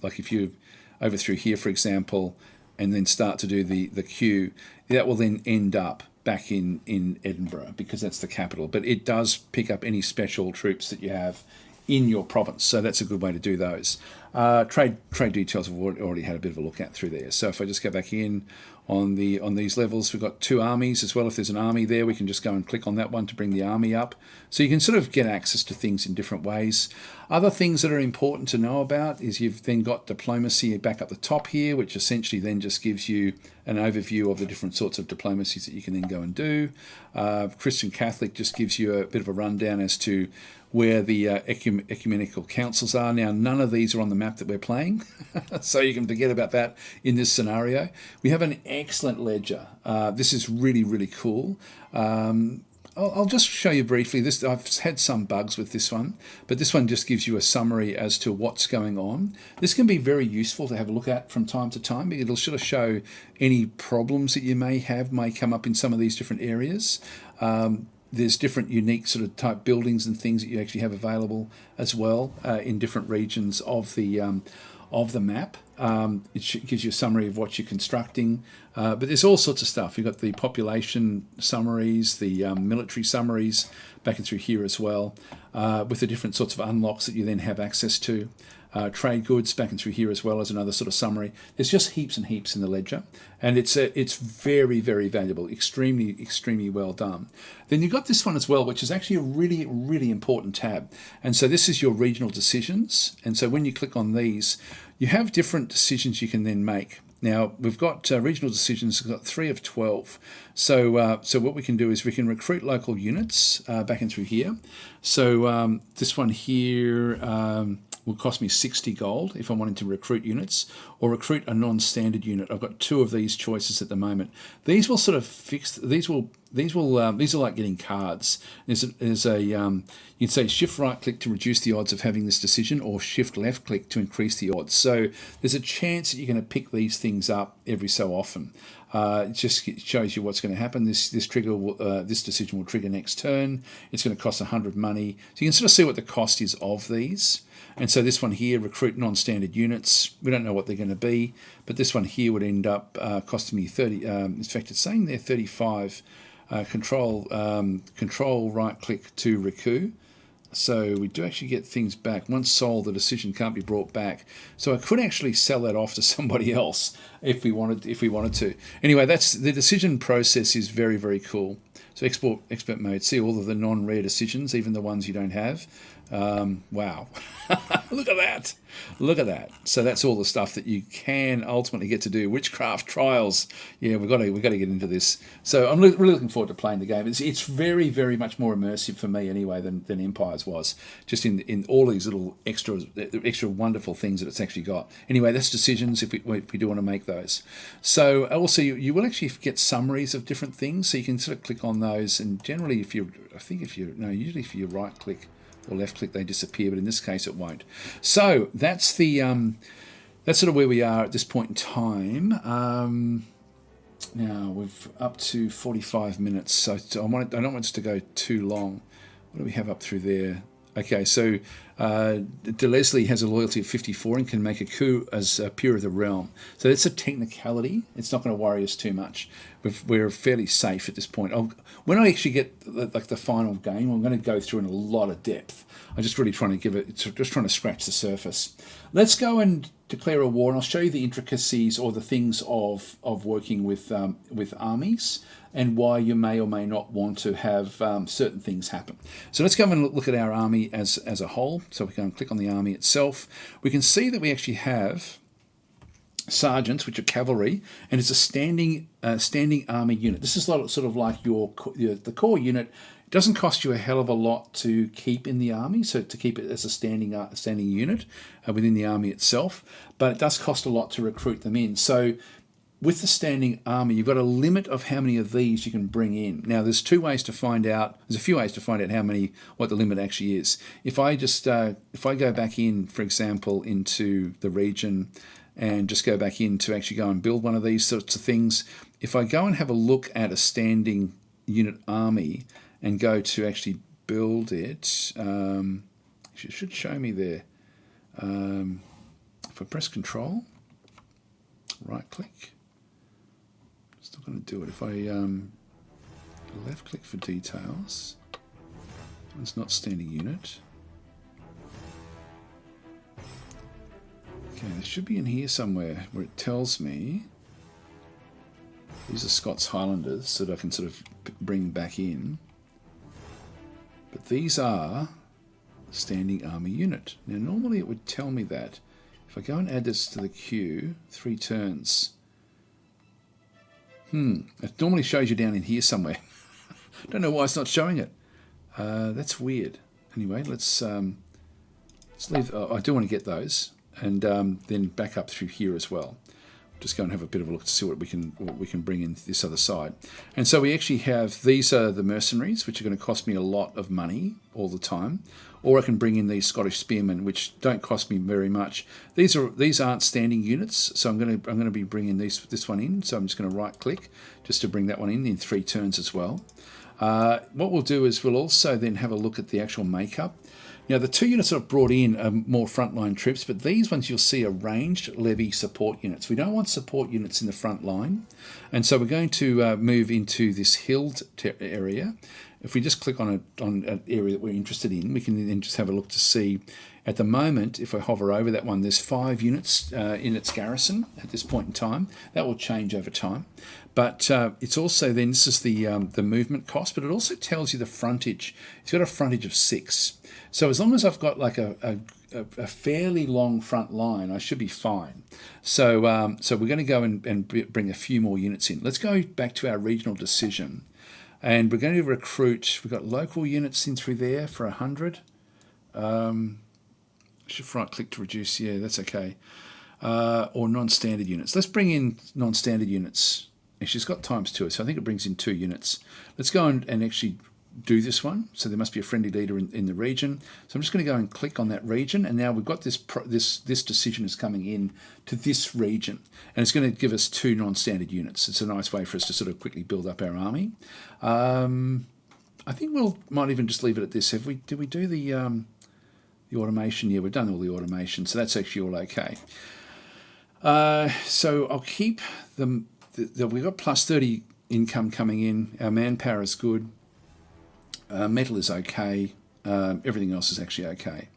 like if you over through here, for example, and then start to do the queue, that will then end up back in Edinburgh because that's the capital. But it does pick up any special troops that you have in your province, so that's a good way to do those. Trade details I've already had a bit of a look at through there. So if I just go back in on these levels, we've got 2 armies as well. If there's an army there, we can just go and click on that one to bring the army up. So you can sort of get access to things in different ways. Other things that are important to know about is you've then got diplomacy back up the top here, which essentially then just gives you an overview of the different sorts of diplomacies that you can then go and do. Christian Catholic just gives you a bit of a rundown as to where the ecumenical councils are. Now, none of these are on the map that we're playing, so you can forget about that in this scenario. We have an excellent ledger. This is really, really cool. I'll just show you briefly. I've had some bugs with this one, but this one just gives you a summary as to what's going on. This can be very useful to have a look at from time to time. It'll sort of show any problems that you may come up in some of these different areas. There's different unique sort of type buildings and things that you actually have available as well in different regions of the map. It gives you a summary of what you're constructing, but there's all sorts of stuff. You've got the population summaries, the military summaries back and through here as well, with the different sorts of unlocks that you then have access to. Trade goods back and through here as well as another sort of summary. There's just heaps and heaps in the ledger, and it's very, very valuable, extremely, extremely well done. Then you've got this one as well, which is actually a really, really important tab. And so this is your regional decisions. And so when you click on these, you have different decisions you can then make. Now, we've got regional decisions, we've got 3 of 12. So what we can do is we can recruit local units back in through here. So this one here will cost me 60 gold if I'm wanting to recruit units, or recruit a non-standard unit. I've got 2 of these choices at the moment. These will sort of these are like getting cards. There's a you'd say shift right click to reduce the odds of having this decision, or shift left click to increase the odds. So there's a chance that you're going to pick these things up every so often. It just shows you what's going to happen. This decision will trigger next turn. It's going to cost 100 money. So you can sort of see what the cost is of these. And so this one here, recruit non-standard units. We don't know what they're going to be, but this one here would end up costing me 30. In fact, it's saying there 35. Control right click to recoup. So we do actually get things back. Once sold, the decision can't be brought back. So I could actually sell that off to somebody else if we wanted to. Anyway, that's the decision process is very, very cool. So expert mode. See all of the non-rare decisions, even the ones you don't have. Wow. Look at that. Look at that. So that's all the stuff that you can ultimately get to do. Witchcraft trials. Yeah, we've got to get into this. So I'm really looking forward to playing the game. It's very, very much more immersive for me anyway than Empires was. Just in all these little extra wonderful things that it's actually got. Anyway, that's decisions if we do want to make those. So also you will actually get summaries of different things. So you can sort of click on those, and generally usually if you right click or left click, they disappear, but in this case it won't. So that's that's sort of where we are at this point in time. Now we've up to 45 minutes, so I don't want us to go too long. What do we have up through there? Okay, so De Leslie has a loyalty of 54 and can make a coup as peer of the realm. So that's a technicality. It's not going to worry us too much. We're fairly safe at this point. When I actually get like the final game, I'm going to go through in a lot of depth. I'm just really trying to scratch the surface. Let's go and declare a war, and I'll show you the intricacies or the things of working with armies, and why you may or may not want to have certain things happen. So let's go and look at our army as a whole. So we can click on the army itself. We can see that we actually have sergeants, which are cavalry, and it's a standing army unit. This is sort of like the core unit. It doesn't cost you a hell of a lot to keep in the army, so to keep it as a standing unit within the army itself, but it does cost a lot to recruit them in. So with the standing army, you've got a limit of how many of these you can bring in. Now, there's a few ways to find out what the limit actually is. If I go back in, for example, into the region, and just go back in to actually go and build one of these sorts of things, if I go and have a look at a standing unit army and go to actually build it, it should show me there. If I press Control, right click, it's not going to do it. If I left click for details, it's not standing unit. Okay, it should be in here somewhere where it tells me these are Scots Highlanders that I can sort of bring back in. But these are standing army unit. Now normally it would tell me that. If I go and add this to the queue, 3 turns. It normally shows you down in here somewhere. Don't know why it's not showing it. That's weird. Anyway, let's leave. I do want to get those, and then back up through here as well. Just go and have a bit of a look to see what we can bring in this other side. And so we actually have, these are the mercenaries, which are going to cost me a lot of money all the time. Or I can bring in these Scottish spearmen, which don't cost me very much. These aren't standing units, so I'm going to be bringing this one in. So I'm just going to right click just to bring that one in 3 turns as well. What we'll do is we'll also then have a look at the actual makeup. Now, the 2 units I've brought in are more frontline troops, but these ones you'll see are ranged levy support units. We don't want support units in the front line, and so we're going to move into this hilled area. If we just click on an area that we're interested in, we can then just have a look to see. At the moment, if I hover over that one, there's 5 units in its garrison at this point in time. That will change over time. But it's also then, this is the movement cost, but it also tells you the frontage. It's got a frontage of 6. So as long as I've got like a fairly long front line, I should be fine. So we're going to go and bring a few more units in. Let's go back to our regional decision. And we're going to recruit, we've got local units in through there for 100. Should right click to reduce, yeah, that's okay. Or non-standard units. Let's bring in non-standard units and she's got ×2, so I think it brings in 2 units. Let's go and actually do this one. So there must be a friendly leader in the region. So I'm just going to go and click on that region, and now we've got this decision is coming in to this region, and it's going to give us 2 non-standard units. It's a nice way for us to sort of quickly build up our army. I think might even just leave it at this. Did we do the automation? Yeah, we've done all the automation, so that's actually all okay. So I'll keep them. We've got +30 income coming in. Our manpower is good. Metal is okay. Everything else is actually okay.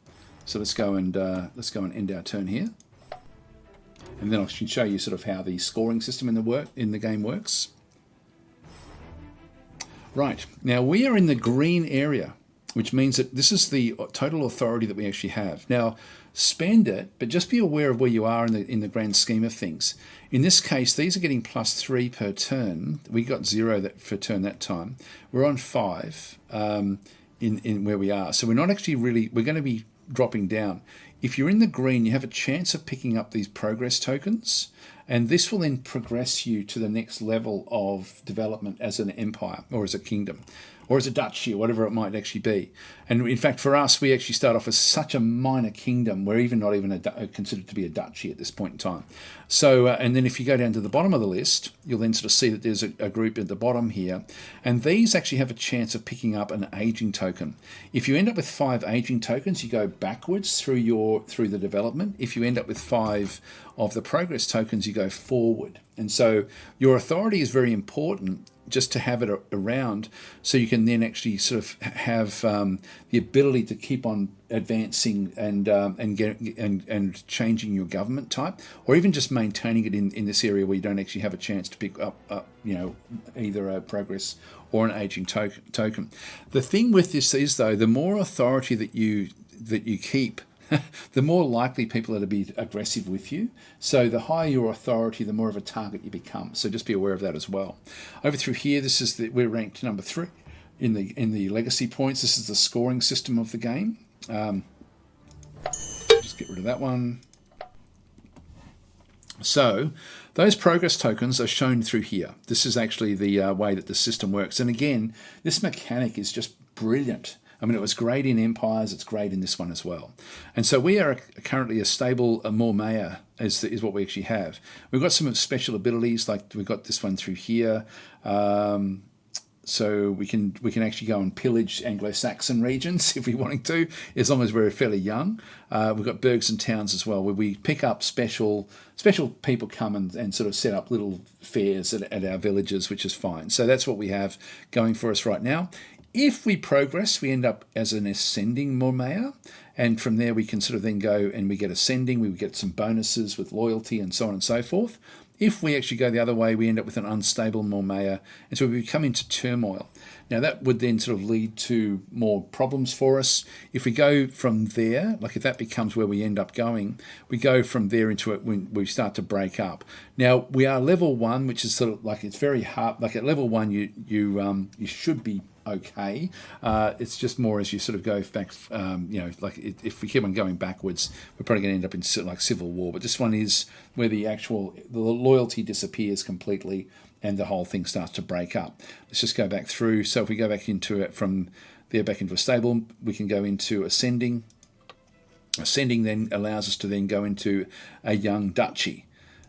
So let's go and end our turn here, and then I can show you sort of how the scoring system in the game works. Right, now we are in the green area, which means that this is the total authority that we actually have. Now, spend it, but just be aware of where you are in the grand scheme of things. In this case, these are getting +3 per turn. We got 0 for turn that time. We're on 5 in where we are. So we're not actually we're going to be dropping down. If you're in the green, you have a chance of picking up these progress tokens, and this will then progress you to the next level of development as an empire or as a kingdom or as a duchy or whatever it might actually be. And in fact, for us, we actually start off as such a minor kingdom. We're not even considered to be a duchy at this point in time. So, and then if you go down to the bottom of the list, you'll then sort of see that there's a group at the bottom here. And these actually have a chance of picking up an aging token. If you end up with 5 aging tokens, you go backwards through the development. If you end up with 5 of the progress tokens, you go forward. And so your authority is very important, just to have it around, so you can then actually sort of have the ability to keep on advancing and changing your government type, or even just maintaining it in this area where you don't actually have a chance to pick up either a progress or an aging token. The thing with this is, though, the more authority that you keep, the more likely people are to be aggressive with you. So the higher your authority, the more of a target you become. So just be aware of that as well. Over through here, we're ranked number 3 in the legacy points. This is the scoring system of the game. Just get rid of that one. So those progress tokens are shown through here. This is actually the way that the system works. And again, this mechanic is just brilliant. I mean, it was great in Empires, it's great in this one as well. And so we are currently a stable Mormea is what we actually have. We've got some special abilities, like we've got this one through here. So we can actually go and pillage Anglo-Saxon regions if we're wanting to, as long as we're fairly young. We've got burgs and towns as well, where we pick up special people come and sort of set up little fairs at our villages, which is fine. So that's what we have going for us right now. If we progress, we end up as an ascending Mormea, and from there we can sort of then go and we get ascending, we get some bonuses with loyalty and so on and so forth. If we actually go the other way, we end up with an unstable Mormea, and so we come into turmoil. Now that would then sort of lead to more problems for us. If we go from there, like if that becomes where we end up going, we go from there into it when we start to break up. Now we are level 1, which is sort of like, it's very hard. Like at level 1, you should be okay. It's just more as you sort of go back, like if we keep on going backwards, we're probably going to end up in like civil war. But this one is where the loyalty disappears completely and the whole thing starts to break up. Let's just go back through. So if we go back into it from there back into a stable, we can go into ascending. Ascending then allows us to then go into a young duchy.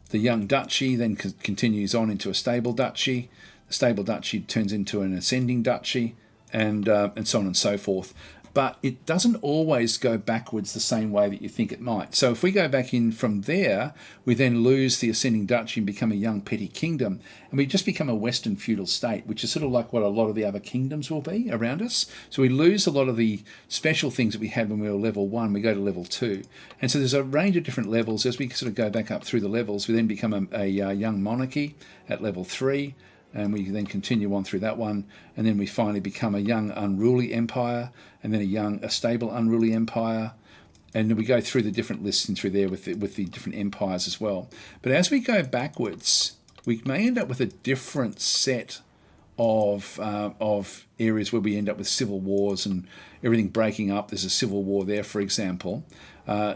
The young duchy then continues on into a stable duchy. The stable duchy turns into an ascending duchy, and so on and so forth. But it doesn't always go backwards the same way that you think it might. So if we go back in from there, we then lose the ascending duchy and become a young petty kingdom, and we just become a Western feudal state, which is sort of like what a lot of the other kingdoms will be around us. So we lose a lot of the special things that we had when we were level 1, we go to level 2. And so there's a range of different levels. As we sort of go back up through the levels, we then become a young monarchy at level 3. And we then continue on through that one, and then we finally become a young unruly empire, and then a stable unruly empire, and then we go through the different lists and through there with the different empires as well. But as we go backwards, we may end up with a different set of areas where we end up with civil wars and everything breaking up. There's a civil war there, for example.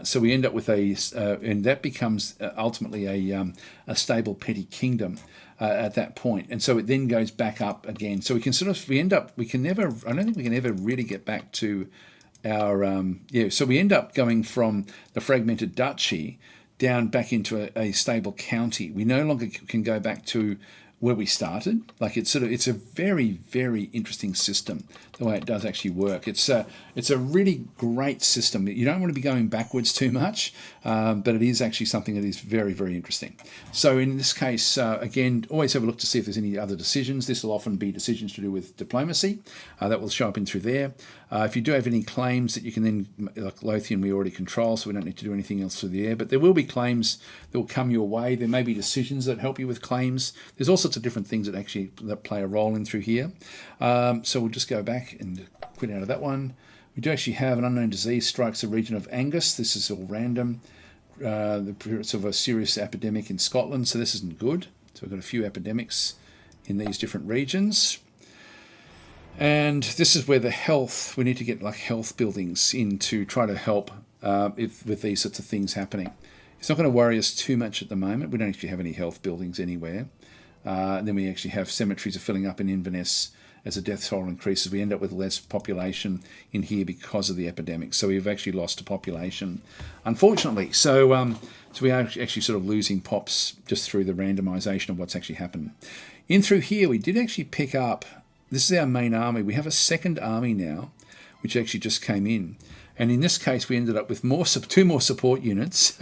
So we end up with and that becomes ultimately a stable petty kingdom at that point. And so it then goes back up again. So we can I don't think we can ever really get back to our, so we end up going from the fragmented duchy down back into a stable county. We no longer can go back to where we started. Like it's a very, very interesting system, the way it does actually work. It's a really great system. You don't want to be going backwards too much, but it is actually something that is very, very interesting. So in this case, again, always have a look to see if there's any other decisions. This will often be decisions to do with diplomacy. That will show up in through there. If you do have any claims that you can then, like Lothian we already control, so we don't need to do anything else through there, but there will be claims that will come your way. There may be decisions that help you with claims. There's all sorts of different things that play a role in through here. So we'll just go back and quit out of that one. We do actually have an unknown disease strikes the region of Angus. This is all random. The appearance of a serious epidemic in Scotland, so this isn't good. So we've got a few epidemics in these different regions. And this is where we need to get like health buildings in to try to help with these sorts of things happening. It's not going to worry us too much at the moment. We don't actually have any health buildings anywhere. And then we actually have cemeteries are filling up in Inverness as the death toll increases. We end up with less population in here because of the epidemic. So we've actually lost a population, unfortunately. So we are actually sort of losing pops just through the randomisation of what's actually happened. In through here, we did actually pick up, this is our main army. We have a second army now, which actually just came in. And in this case, we ended up with two more support units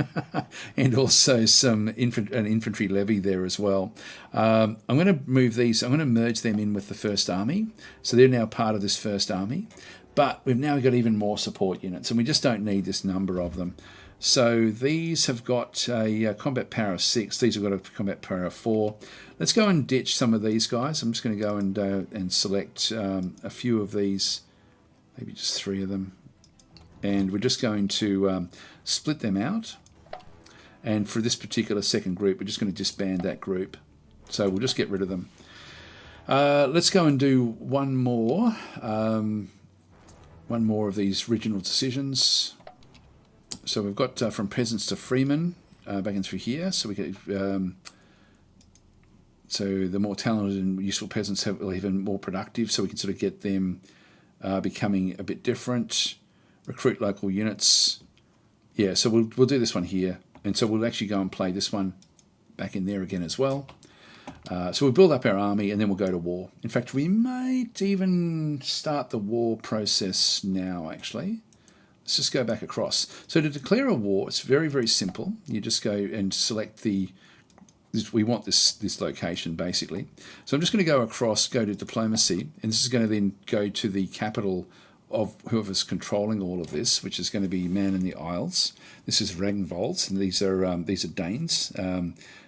and also an infantry levy there as well. I'm going to move these. I'm going to merge them in with the first army. So they're now part of this first army. But we've now got even more support units, and we just don't need this number of them. So these have got a combat power of 6. These have got a combat power of 4. Let's go and ditch some of these guys. I'm just going to go and select a few of these, maybe just 3 of them. And we're just going to split them out. And for this particular second group, we're just going to disband that group. So we'll just get rid of them. Let's go and do one more of these regional decisions. So we've got from peasants to freemen back in through here. So we get so the more talented and useful peasants are even more productive. So we can sort of get them becoming a bit different. Recruit local units. Yeah, so we'll do this one here. And so we'll actually go and play this one back in there again as well. So we'll build up our army and then we'll go to war. In fact, we might even start the war process now, actually. Let's just go back across. So to declare a war, it's very, very simple. You just go and select we want this location, basically. So I'm just going to go across, go to diplomacy, and this is going to then go to the capital of whoever's controlling all of this, which is going to be Man in the Isles. This is Ragnvold, and these are Danes.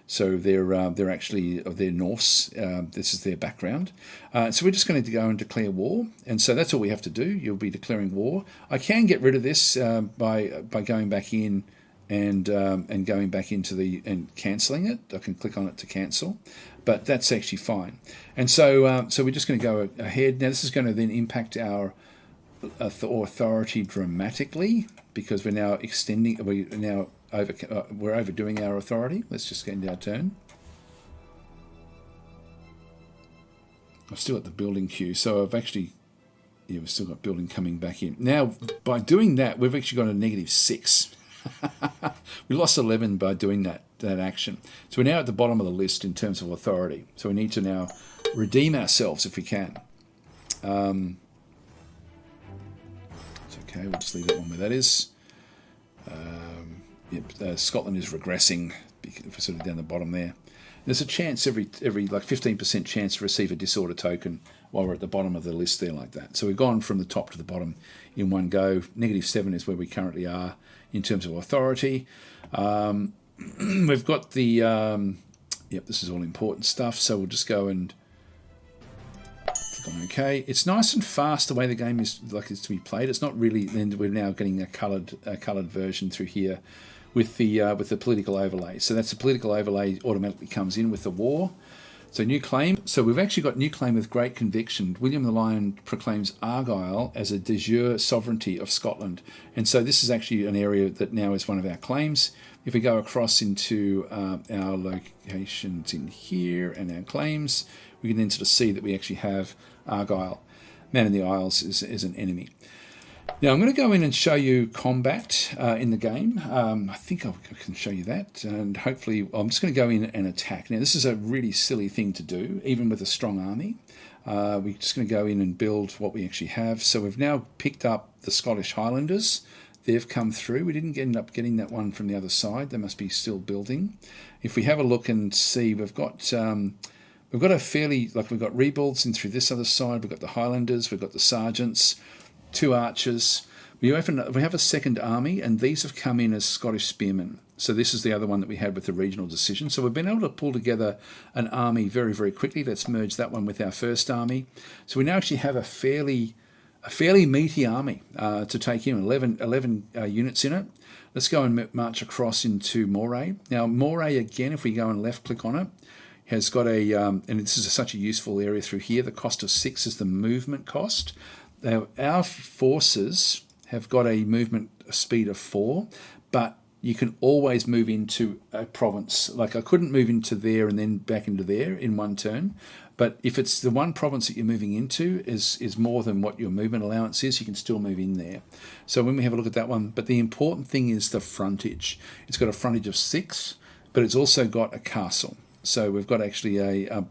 So they're actually they're Norse. This is their background. So we're just going to go and declare war, and so that's all we have to do. You'll be declaring war. I can get rid of this by going back in and going back into and cancelling it. I can click on it to cancel, but that's actually fine. And so we're just going to go ahead. Now this is going to then impact our authority dramatically because we're now we're overdoing our authority. Let's just get into our turn. I've still got the building queue, so I've actually we've still got building coming back in. Now by doing that, we've actually got a -6. We lost 11 by doing that action. So we're now at the bottom of the list in terms of authority. So we need to now redeem ourselves if we can. Okay, we'll just leave that one where that is. Scotland is regressing sort of down the bottom there. There's a chance every like 15% chance to receive a disorder token while we're at the bottom of the list there like that. So we've gone from the top to the bottom in one go. -7 is where we currently are in terms of authority. We've got the this is all important stuff. So we'll just go and okay, it's nice and fast the way the game is it's to be played. It's not really. Then we're now getting a coloured version through here with the political overlay. So that's the political overlay automatically comes in with the war. So new claim. So we've actually got new claim with great conviction. William the Lion proclaims Argyll as a de jure sovereignty of Scotland. And so this is actually an area that now is one of our claims. If we go across into our locations in here and our claims, we can then sort of see that we actually have Argyll. Man in the Isles is an enemy. Now I'm going to go in and show you combat in the game. I think I can show you that, and hopefully I'm just going to go in and attack. Now this is a really silly thing to do, even with a strong army. We're just going to go in and build what we actually have. So we've now picked up the Scottish Highlanders. They've come through. We didn't end up getting that one from the other side. They must be still building. If we have a look and see, we've got a fairly, we've got rebuilds in through this other side. We've got the Highlanders. We've got the sergeants. 2 archers. We have a second army, and these have come in as Scottish spearmen. So this is the other one that we had with the regional decision. So we've been able to pull together an army very, very quickly. Let's merge that one with our first army. So we now actually have a fairly meaty army to take in, 11 units in it. Let's go and march across into Moray. Now Moray, again, if we go and left click on it, has got and this is such a useful area through here. The cost of 6 is the movement cost. Now, our forces have got a movement speed of 4, but you can always move into a province. Like I couldn't move into there and then back into there in one turn. But if it's the one province that you're moving into is more than what your movement allowance is, you can still move in there. So when we have a look at that one, but the important thing is the frontage. It's got a frontage of 6, but it's also got a castle. So we've got actually an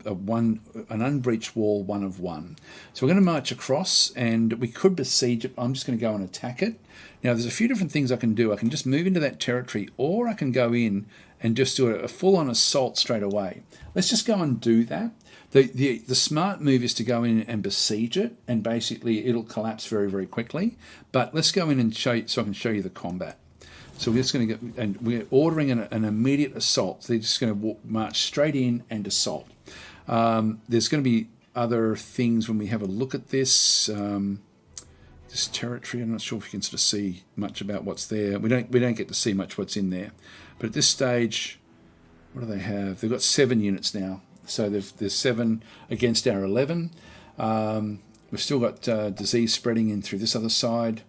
unbreached wall, 1 of 1. So we're going to march across, and we could besiege it. I'm just going to go and attack it. Now there's a few different things I can do. I can just move into that territory, or I can go in and just do a full-on assault straight away. Let's just go and do that. The smart move is to go in and besiege it, and basically it'll collapse very, very quickly. But let's go in and show you, so I can show you the combat. So we're just going to get, and we're ordering an immediate assault. They're just going to march straight in and assault. There's going to be other things when we have a look at this. This territory, I'm not sure if you can sort of see much about what's there. We don't get to see much what's in there. But at this stage, what do they have? They've got 7 units now. So there's 7 against our 11. We've still got disease spreading in through this other side.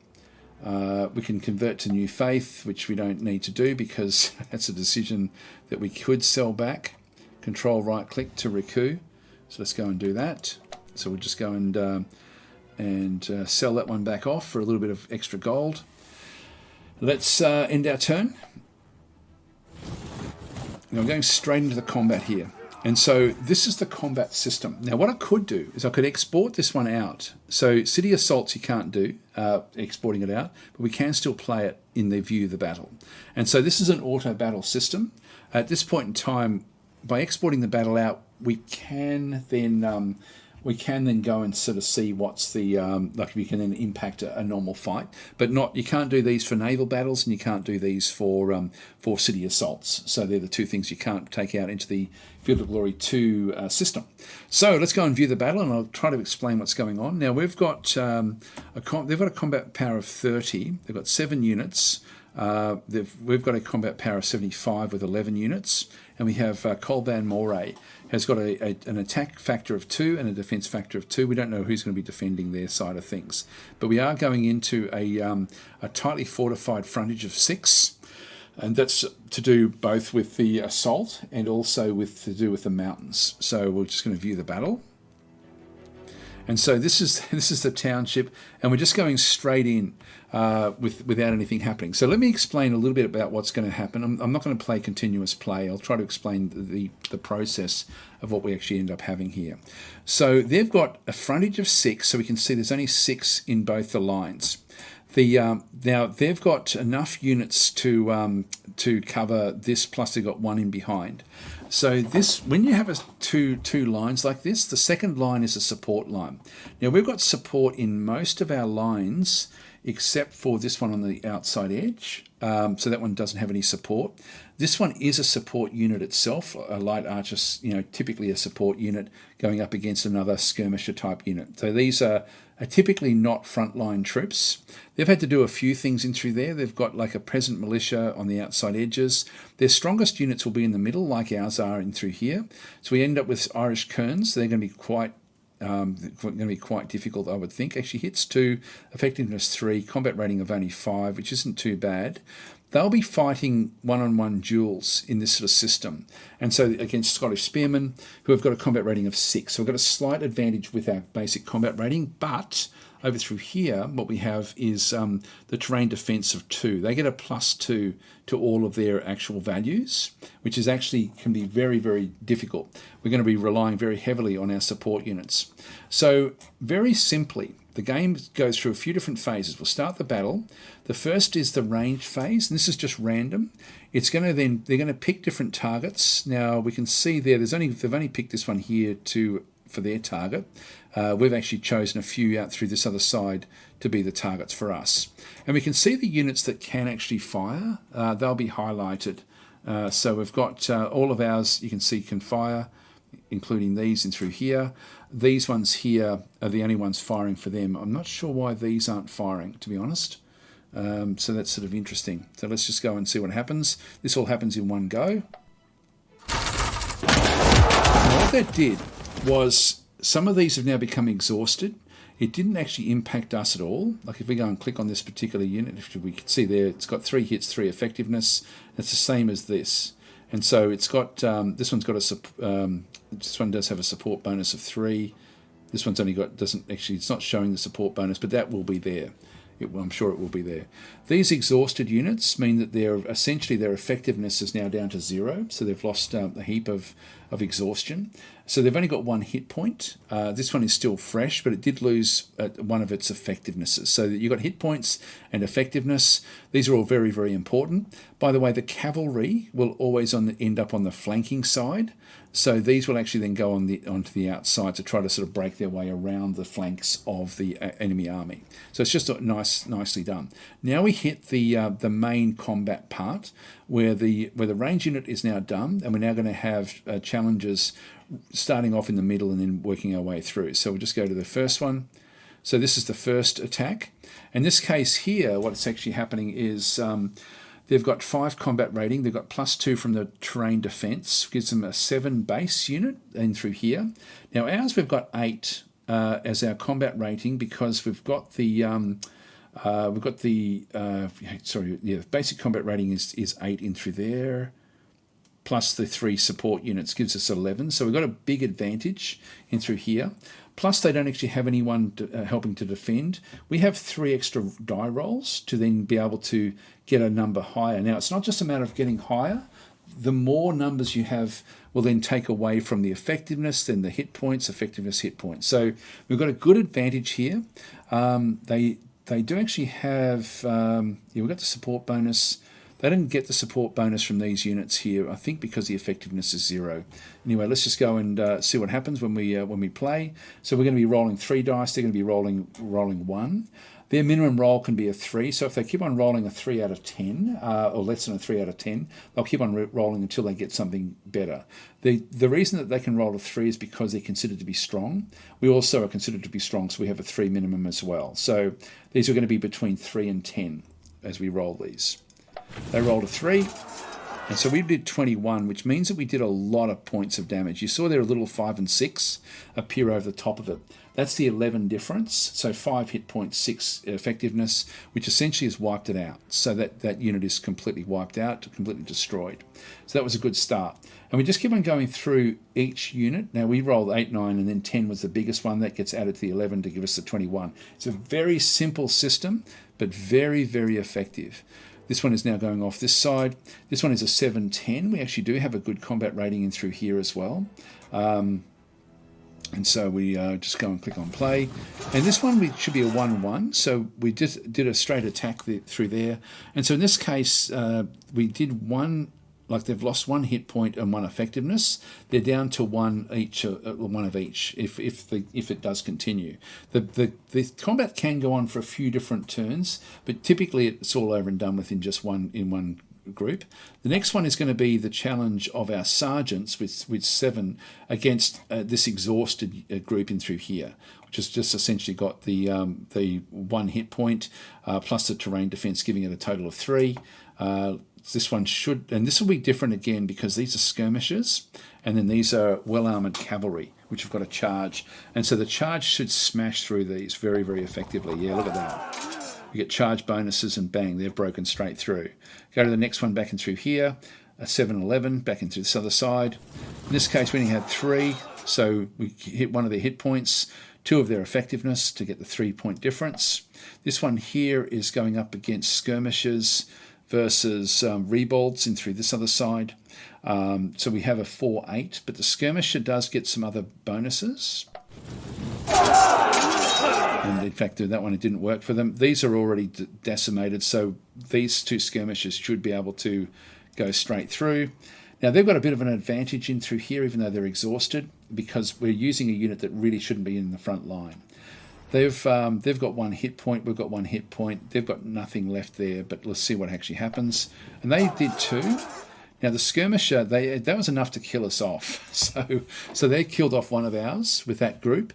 We can convert to New Faith, which we don't need to do because that's a decision that we could sell back. Control right click to recoup. So let's go and do that. So we'll just go and sell that one back off for a little bit of extra gold. Let's end our turn. Now I'm going straight into the combat here. And so this is the combat system. Now what I could do is I could export this one out. So city assaults you can't do, exporting it out, but we can still play it in the view of the battle. And so this is an auto battle system. At this point in time, by exporting the battle out, we can then go and sort of see what's the we can then impact a normal fight, but you can't do these for naval battles, and you can't do these for city assaults. So they're the 2 things you can't take out into the Field of Glory 2 system. So let's go and view the battle, and I'll try to explain what's going on. Now we've got they've got a combat power of 30. They've got 7 units. We've got a combat power of 75 with 11 units, and we have Colban Moray has got an attack factor of 2 and a defense factor of 2. We don't know who's going to be defending their side of things, but we are going into a tightly fortified frontage of 6, and that's to do both with the assault and also to do with the mountains. So we're just going to view the battle. And so this is the township, and we're just going straight in without anything happening. So let me explain a little bit about what's going to happen. I'm not going to play continuous play. I'll try to explain the process of what we actually end up having here. So they've got a frontage of 6, so we can see there's only 6 in both the lines. Now they've got enough units to cover this, plus they've got 1 in behind. So when you have two lines like this, the second line is a support line. Now we've got support in most of our lines except for this one on the outside edge. So that one doesn't have any support. This one is a support unit itself, a light archer, typically a support unit going up against another skirmisher type unit. So these are typically not frontline troops. They've had to do a few things in through there. They've got like a present militia on the outside edges. Their strongest units will be in the middle, like ours are in through here. So we end up with Irish Kerns. They're going to be quite difficult, I would think. Actually hits 2, effectiveness 3, combat rating of only 5, which isn't too bad. They'll be fighting one-on-one duels in this sort of system. And so against Scottish Spearmen, who have got a combat rating of 6. So we've got a slight advantage with our basic combat rating, but over through here, what we have is the terrain defense of 2. They get a +2 to all of their actual values, which is actually can be very, very difficult. We're going to be relying very heavily on our support units. So very simply, the game goes through a few different phases. We'll start the battle. The first is the range phase, and this is just random. It's going to they're going to pick different targets. Now we can see they've only picked this one here for their target. We've actually chosen a few out through this other side to be the targets for us. And we can see the units that can actually fire. They'll be highlighted. So we've got all of ours, you can see, can fire, including these in through here. These ones here are the only ones firing for them. I'm not sure why these aren't firing, to be honest. So that's sort of interesting. So let's just go and see what happens. This all happens in one go. Now what that did was some of these have now become exhausted. It didn't actually impact us at all. Like if we go and click on this particular unit, we can see there it's got 3 hits, 3 effectiveness. It's the same as this. And so it's got, this one's got this one does have a support bonus of 3. This one's only got, it's not showing the support bonus, but that will be there. I'm sure it will be there. These exhausted units mean that their effectiveness is now down to 0, so they've lost a heap of exhaustion. So they've only got 1 hit point. This one is still fresh, but it did lose one of its effectivenesses. So you've got hit points and effectiveness. These are all very, very important. By the way, the cavalry will always end up on the flanking side. So these will actually then go onto the outside to try to sort of break their way around the flanks of the enemy army. So it's just nicely done. Now we hit the main combat part where the range unit is now done, and we're now going to have challenges starting off in the middle and then working our way through. So we'll just go to the first one. So this is the first attack. In this case here, what's actually happening is they've got 5 combat rating. They've got +2 from the terrain defense, gives them a 7 base unit in through here. Now ours, we've got 8 as our combat rating because we've got the basic combat rating is 8 in through there, plus the 3 support units gives us 11. So we've got a big advantage in through here. Plus they don't actually have anyone helping to defend. We have 3 extra die rolls to then be able to get a number higher. Now it's not just a matter of getting higher. The more numbers you have will then take away from the effectiveness, then the hit points, effectiveness, hit points. So we've got a good advantage here. They do actually have, we've got the support bonus. They didn't get the support bonus from these units here, I think because the effectiveness is 0. Anyway, let's just go and see what happens when we play. So we're going to be rolling 3 dice. They're going to be rolling 1. Their minimum roll can be a 3. So if they keep on rolling a 3 out of 10, or less than a 3 out of 10, they'll keep on rolling until they get something better. The reason that they can roll a 3 is because they're considered to be strong. We also are considered to be strong, so we have a 3 minimum as well. So these are going to be between 3 and 10 as we roll these. They rolled a 3, and so we did 21, which means that we did a lot of points of damage. You saw there a little 5 and 6 appear over the top of it. That's the 11 difference. So 5 hit points, 6 effectiveness, which essentially has wiped it out. So that unit is completely wiped out, completely destroyed. So that was a good start. And we just keep on going through each unit. Now we rolled 8, 9, and then 10 was the biggest one. That gets added to the 11 to give us the 21. It's a very simple system, but very, very effective. This one is now going off this side. This one is a 7-10. We actually do have a good combat rating in through here as well. And so we just go and click on play. And this one should be a 1-1. So we just did a straight attack through there. And so in this case, we did one, like they've lost 1 hit point and 1 effectiveness. They're down to 1 each, 1 of each, if it does continue. The combat can go on for a few different turns, but typically it's all over and done with in just one group. The next one is going to be the challenge of our sergeants with 7 against this exhausted group in through here, which has just essentially got the 1 hit point plus the terrain defense, giving it a total of 3. This one should, and this will be different again because these are skirmishers, and then these are well-armoured cavalry, which have got a charge. And so the charge should smash through these very, very effectively. Yeah, look at that. You get charge bonuses and bang, they're broken straight through. Go to the next one back in through here, a 7-11, back into this other side. In this case, we only had 3, so we hit 1 of their hit points, 2 of their effectiveness to get the 3-point difference. This one here is going up against skirmishers versus rebolds in through this other side. So we have a 4-8, but the skirmisher does get some other bonuses. And in fact, that one, it didn't work for them. These are already decimated, so these 2 skirmishers should be able to go straight through. Now, they've got a bit of an advantage in through here, even though they're exhausted, because we're using a unit that really shouldn't be in the front line. They've got 1 hit point, we've got 1 hit point, they've got nothing left there, but let's see what actually happens. And they did 2. Now the skirmisher, that was enough to kill us off. So they killed off 1 of ours with that group.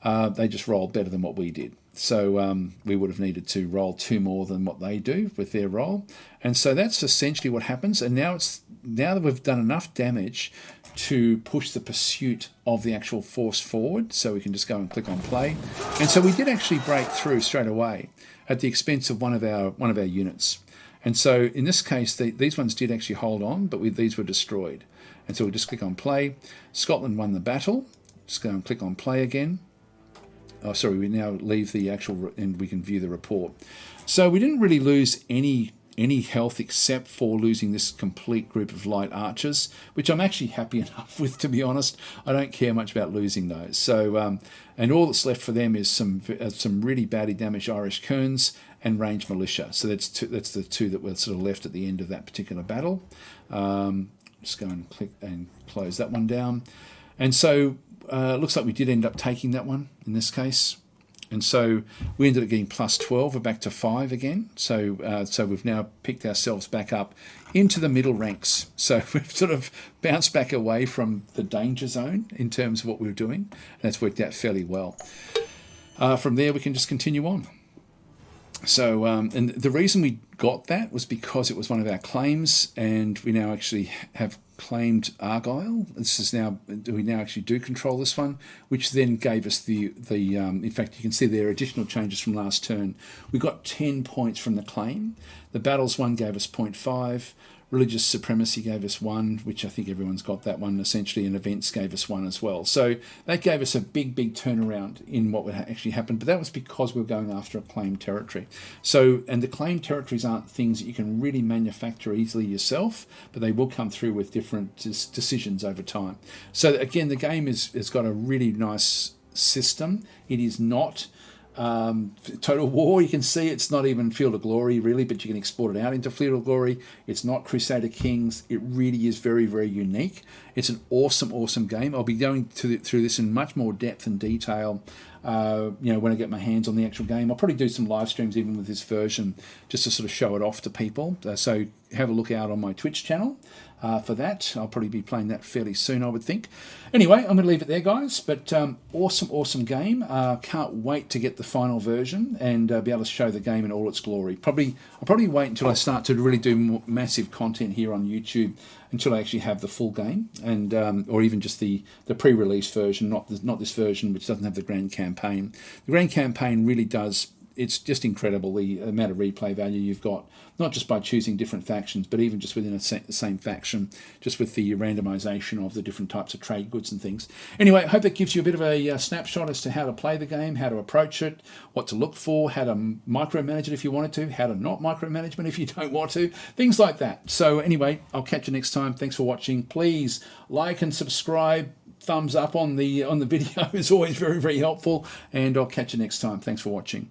They just rolled better than what we did. So we would have needed to roll 2 more than what they do with their roll. And so that's essentially what happens. And now that we've done enough damage to push the pursuit of the actual force forward, so we can just go and click on play. And so we did actually break through straight away at the expense of one of our units. And so in this case, these ones did actually hold on, but these were destroyed. And so we just click on play. Scotland won the battle. Just go and click on play again. Oh, sorry, we now leave the actual, and we can view the report. So we didn't really lose any health except for losing this complete group of light archers, which I'm actually happy enough with, to be honest. I don't care much about losing those. So, and all that's left for them is some really badly damaged Irish Kerns and ranged militia. So that's the 2 that were sort of left at the end of that particular battle. Just go and click and close that one down. And so it looks like we did end up taking that one in this case. And so we ended up getting plus 12. We're back to 5 again. So we've now picked ourselves back up into the middle ranks. So we've sort of bounced back away from the danger zone in terms of what we were doing. And that's worked out fairly well. From there, we can just continue on. So, and the reason we got that was because it was one of our claims, and we now actually have claimed Argyle. We now actually do control this one, which then gave us the in fact, you can see there are additional changes from last turn. We got 10 points from the claim. The battles one gave us 0.5. Religious supremacy gave us 1, which I think everyone's got that one essentially, and events gave us 1 as well. So that gave us a big turnaround in what would actually happen, but that was because we were going after a claimed territory. So, and the claimed territories aren't things that you can really manufacture easily yourself, but they will come through with different decisions over time. So again, the game has got a really nice system. It is not Total War. You can see it's not even Field of Glory really, but you can export it out into Field of Glory. It's not Crusader Kings. It really is very, very unique. It's an awesome game. I'll be going through this in much more depth and detail when I get my hands on the actual game. I'll probably do some live streams even with this version just to sort of show it off to people. So have a look out on my Twitch channel for that. I'll probably be playing that fairly soon, I would think. Anyway, I'm going to leave it there, guys. But awesome game. Can't wait to get the final version and be able to show the game in all its glory. I'll probably wait until I start to really do more massive content here on YouTube until I actually have the full game, and or even just the pre-release version, not this version which doesn't have the grand campaign. The grand campaign really does. It's just incredible the amount of replay value you've got, not just by choosing different factions, but even just within the same faction, just with the randomization of the different types of trade goods and things. Anyway, I hope that gives you a bit of a snapshot as to how to play the game, how to approach it, what to look for, how to micromanage it if you wanted to, how to not micromanage it if you don't want to, things like that. So anyway, I'll catch you next time. Thanks for watching. Please like and subscribe. Thumbs up on the video is always very, very helpful, and I'll catch you next time. Thanks for watching.